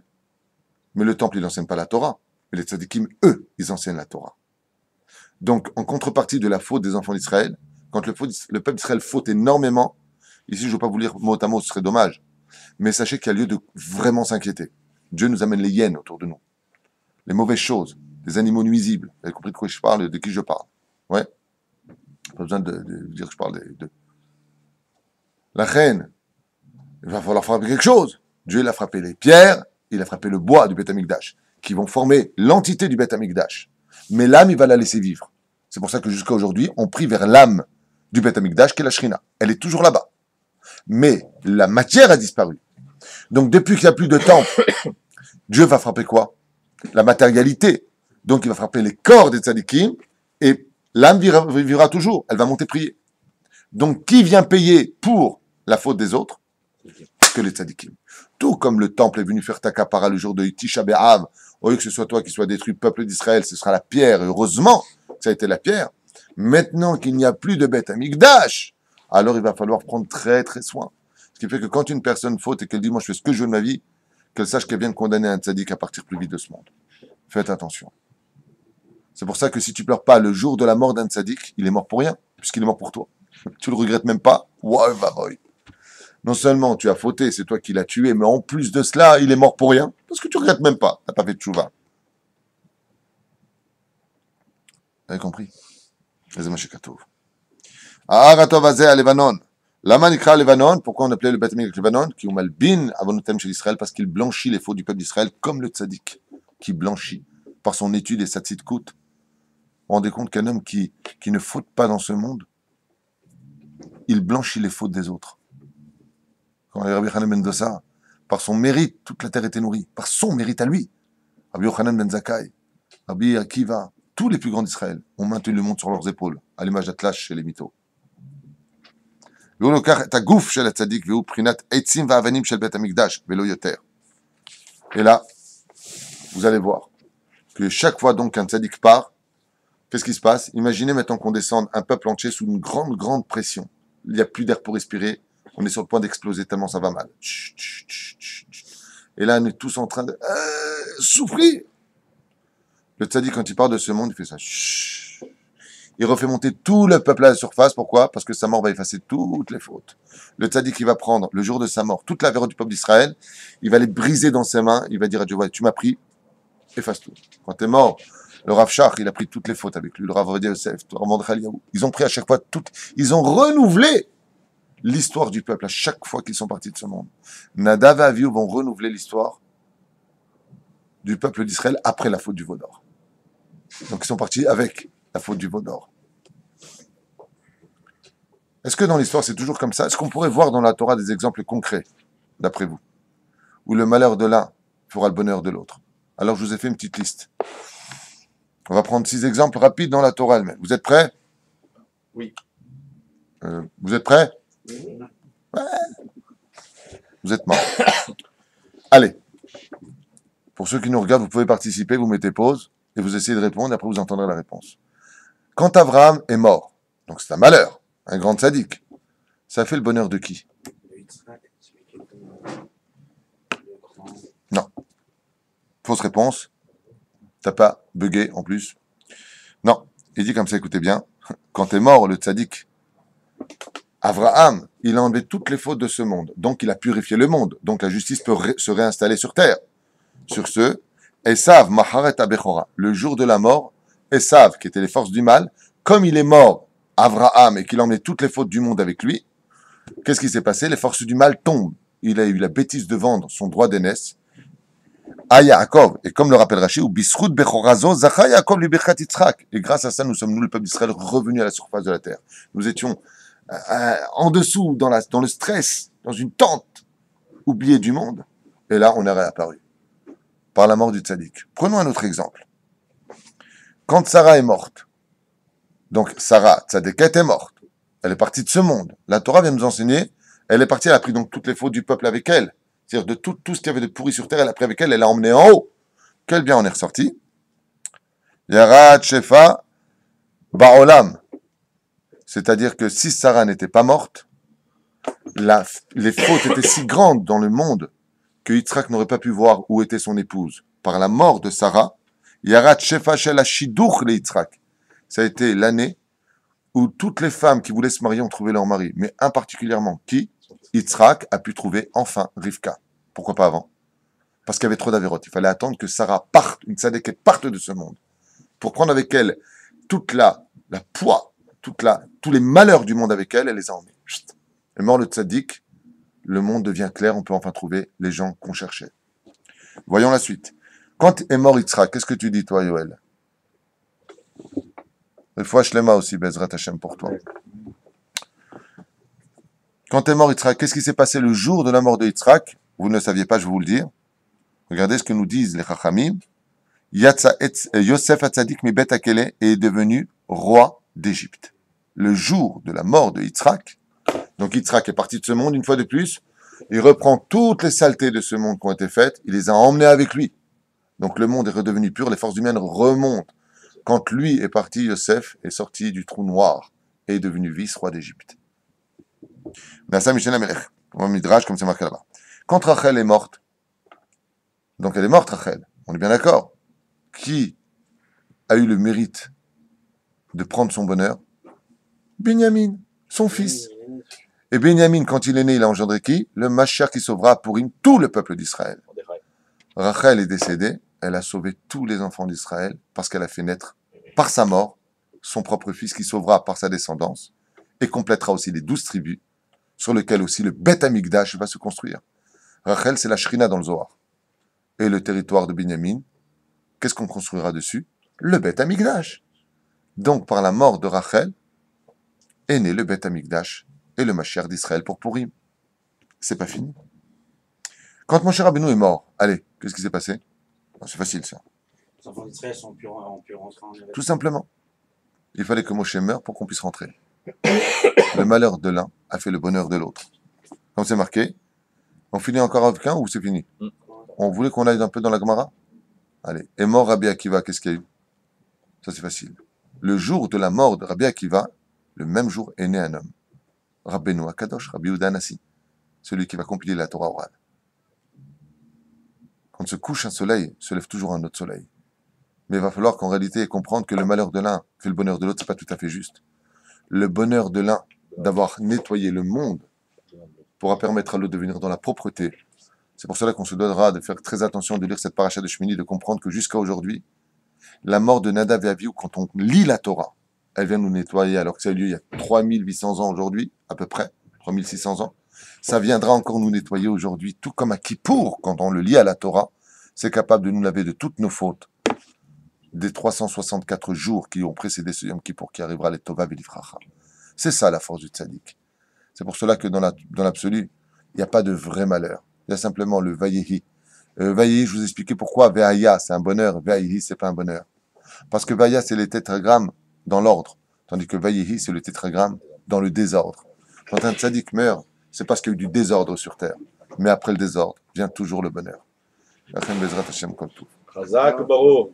Mais le temple, il n'enseigne pas la Torah. Mais les tzaddikim, eux, ils enseignent la Torah. Donc, en contrepartie de la faute des enfants d'Israël, quand le peuple d'Israël faute énormément, ici, je ne veux pas vous lire mot à mot, ce serait dommage, mais sachez qu'il y a lieu de vraiment s'inquiéter. Dieu nous amène les hyènes autour de nous, les mauvaises choses, les animaux nuisibles. Vous avez compris de quoi je parle, de qui je parle? Ouais. Pas besoin de dire que je parle de... La reine, il va falloir frapper quelque chose. Dieu, il a frappé les pierres, il a frappé le bois du Beth Amikdash, qui vont former l'entité du Beth Amikdash. Mais l'âme, il va la laisser vivre. C'est pour ça que jusqu'à aujourd'hui, on prie vers l'âme du Beth Amikdash, qui est la Shrina. Elle est toujours là-bas. Mais la matière a disparu. Donc, depuis qu'il n'y a plus de temple, Dieu va frapper quoi? La matérialité. Donc, il va frapper les corps des tzadikim, et l'âme vivra toujours. Elle va monter prier. Donc, qui vient payer pour la faute des autres? Que les tzadikim. Tout comme le temple est venu faire ta kapara le jour de Tisha B'Av, au lieu que ce soit toi qui sois détruit, peuple d'Israël, ce sera la pierre. Et heureusement que ça a été la pierre. Maintenant qu'il n'y a plus de Beth Amikdash, alors il va falloir prendre très très soin. Ce qui fait que quand une personne faute et qu'elle dit moi je fais ce que je veux de ma vie, qu'elle sache qu'elle vient de condamner un tzaddik à partir plus vite de ce monde. Faites attention. C'est pour ça que si tu pleures pas le jour de la mort d'un tzaddik, il est mort pour rien, puisqu'il est mort pour toi. Tu le regrettes même pas. Ouais, bah boy. Non seulement tu as fauté, c'est toi qui l'as tué, mais en plus de cela, il est mort pour rien, parce que tu regrettes même pas. T'as pas fait de tchouva. Vous avez compris? Lama nikra Levanon, pourquoi on appelait le Beth Amikdash Levanon, qui malbin avonotem chez Israël, parce qu'il blanchit les fautes du peuple d'Israël, comme le tzaddik, qui blanchit par son étude et sa tzidkout. Vous vous rendez compte qu'un homme qui ne faute pas dans ce monde, il blanchit les fautes des autres. Quand Rabbi Yochanan ben Dossa, par son mérite, toute la terre était nourrie, par son mérite à lui. Rabbi Yochanan ben Zakkai, Rabbi Akiva, tous les plus grands d'Israël ont maintenu le monde sur leurs épaules, à l'image d'Atlash chez les mythos. Et là, vous allez voir que chaque fois donc qu'un tzaddik part, qu'est-ce qui se passe? Imaginez maintenant qu'on descende un peuple entier sous une grande, grande pression. Il n'y a plus d'air pour respirer. On est sur le point d'exploser tellement ça va mal. Et là, on est tous en train de souffrir. Le tzaddik, quand il part de ce monde, il fait ça. Il refait monter tout le peuple à la surface. Pourquoi? Parce que sa mort va effacer toutes les fautes. Le tzaddik, il va prendre, le jour de sa mort, toute la verre du peuple d'Israël. Il va les briser dans ses mains. Il va dire à Dieu, ouais, tu m'as pris, efface tout. Quand tu es mort, le Rav Shach, il a pris toutes les fautes avec lui. Le Rav Ovadia Yosef, le Rav Mordechai Eliyahu. Ils ont pris à chaque fois toutes. Ils ont renouvelé l'histoire du peuple à chaque fois qu'ils sont partis de ce monde. Nadav et Avihu vont renouveler l'histoire du peuple d'Israël après la faute du veau d'or. Donc ils sont partis avec la faute du veau d'or. Est-ce que dans l'histoire c'est toujours comme ça? Est-ce qu'on pourrait voir dans la Torah des exemples concrets, d'après vous, où le malheur de l'un fera le bonheur de l'autre? Alors je vous ai fait une petite liste. On va prendre 6 exemples rapides dans la Torah elle-même. Vous êtes prêts? Oui. Vous êtes prêts? Ouais. Vous êtes morts. Allez. Pour ceux qui nous regardent, vous pouvez participer, vous mettez pause et vous essayez de répondre, et après vous entendrez la réponse. Quand Abraham est mort, donc c'est un malheur, un grand tzaddik, ça fait le bonheur de qui? Non. Fausse réponse. T'as pas bugué en plus. Non. Il dit comme ça, écoutez bien. Quand est mort le tzaddik, Abraham, il a enlevé toutes les fautes de ce monde. Donc il a purifié le monde. Donc la justice peut se réinstaller sur terre. Sur ce, Esav Maharet Abechora, le jour de la mort, Esav, qui était les forces du mal, comme il est mort, Abraham, et qu'il a emmené toutes les fautes du monde avec lui, qu'est-ce qui s'est passé? Les forces du mal tombent. Il a eu la bêtise de vendre son droit d'aînesse à Yaakov. Et comme le rappelle Rashi, ou Bisrout Bechorazo, Zacha Yaakov li Birkat Yitzhak. Et grâce à ça, nous sommes, nous, le peuple d'Israël, revenus à la surface de la terre. Nous étions en dessous, dans le stress, dans une tente. oublié du monde, et là, on est réapparu par la mort du tzaddik. Prenons un autre exemple. Quand Sarah est morte, donc Sarah, tzaddiket, est morte, elle est partie de ce monde. La Torah vient nous enseigner, elle est partie, elle a pris donc toutes les fautes du peuple avec elle. C'est-à-dire de tout ce qu'il y avait de pourri sur terre, elle a pris avec elle, elle l'a emmené en haut. Quel bien en est ressorti? Yarat Shefa Baolam. C'est-à-dire que si Sarah n'était pas morte, les fautes étaient si grandes dans le monde que Yitzhak n'aurait pas pu voir où était son épouse. Par la mort de Sarah, Yarat Shefa Shel Hashiduch le Yitzhak. Ça a été l'année où toutes les femmes qui voulaient se marier ont trouvé leur mari. Mais un particulièrement qui? Yitzhak a pu trouver enfin Rivka. Pourquoi pas avant? Parce qu'il y avait trop d'avérotes. Il fallait attendre que Sarah parte, une tzaddiket parte de ce monde, pour prendre avec elle toute la poids, tous les malheurs du monde avec elle, elle les a emmenés. Chut. Et mort le tzaddik, le monde devient clair, on peut enfin trouver les gens qu'on cherchait. Voyons la suite. Quand est mort Yitzhak, qu'est-ce que tu dis toi, Yoël? Une fois Shlema aussi, Bezrat Hashem pour toi. Quand est mort Yitzhak, qu'est-ce qui s'est passé le jour de la mort de Yitzhak? Vous ne le saviez pas, je vais vous le dire. Regardez ce que nous disent les Chachamim. Yosef Hatzadik mi Bet Hakele est devenu roi d'Égypte. Le jour de la mort de Yitzhak, donc Yitzhak est parti de ce monde une fois de plus, il reprend toutes les saletés de ce monde qui ont été faites, il les a emmenées avec lui. Donc le monde est redevenu pur, les forces humaines remontent. Quand lui est parti, Yosef est sorti du trou noir et est devenu vice-roi d'Égypte. Nasa Mishnah Melech, au Midrash, comme c'est marqué là-bas. Quand Rachel est morte, donc elle est morte Rachel, on est bien d'accord. Qui a eu le mérite de prendre son bonheur? Binyamin, son fils. Et Binyamin, quand il est né, il a engendré qui? Le Mashiach qui sauvera pour tout le peuple d'Israël. Rachel est décédée, elle a sauvé tous les enfants d'Israël parce qu'elle a fait naître, par sa mort, son propre fils qui sauvera par sa descendance et complétera aussi les 12 tribus sur lesquelles aussi le Beth Amikdash va se construire. Rachel, c'est la Shrina dans le Zohar. Et le territoire de Binyamin, qu'est-ce qu'on construira dessus? Le Beth Amikdash. Donc, par la mort de Rachel, est né le Beth Amikdash et le Mashiach d'Israël pour Purim. C'est pas fini. Quand Moshe Rabbeinu est mort, allez, qu'est-ce qui s'est passé? C'est facile ça. Les enfants d'Israël ont pu rentrer en Égypte. Tout simplement. Il fallait que Moshe meure pour qu'on puisse rentrer. Le malheur de l'un a fait le bonheur de l'autre. Comme c'est marqué, on finit encore avec un ou c'est fini? On voulait qu'on aille un peu dans la Gemara? Allez. Et mort Rabbi Akiva, qu'est-ce qu'il y a eu? Ça c'est facile. Le jour de la mort de Rabbi Akiva, le même jour est né un homme. Rabbeinu Akadosh, Rabbi Yehuda Hanassi, celui qui va compiler la Torah orale. Quand se couche un soleil, se lève toujours un autre soleil. Mais il va falloir qu'en réalité comprendre que le malheur de l'un fait le bonheur de l'autre, c'est pas tout à fait juste. Le bonheur de l'un d'avoir nettoyé le monde pourra permettre à l'autre de venir dans la propreté. C'est pour cela qu'on se donnera de faire très attention de lire cette paracha de Shmini, de comprendre que jusqu'à aujourd'hui, la mort de Nadav et Avihu, quand on lit la Torah, elle vient nous nettoyer, alors que ça a eu lieu il y a 3800 ans aujourd'hui, à peu près, 3600 ans. Ça viendra encore nous nettoyer aujourd'hui, tout comme à Kippour, quand on le lit à la Torah, c'est capable de nous laver de toutes nos fautes, des 364 jours qui ont précédé ce Yom Kippour, qui arrivera les Tova V'Lifracha. C'est ça la force du tzaddik. C'est pour cela que dans l'absolu, il n'y a pas de vrai malheur. Il y a simplement le Vayehi. Vayehi, je vous expliquais pourquoi Ve'aya, c'est un bonheur, Vayehi, c'est pas un bonheur. Parce que Vaya, c'est les tétragrammes dans l'ordre, tandis que Vayehi, c'est le tétragramme dans le désordre. Quand un tzaddik meurt, c'est parce qu'il y a eu du désordre sur terre. Mais après le désordre, vient toujours le bonheur. Chazak Baruch.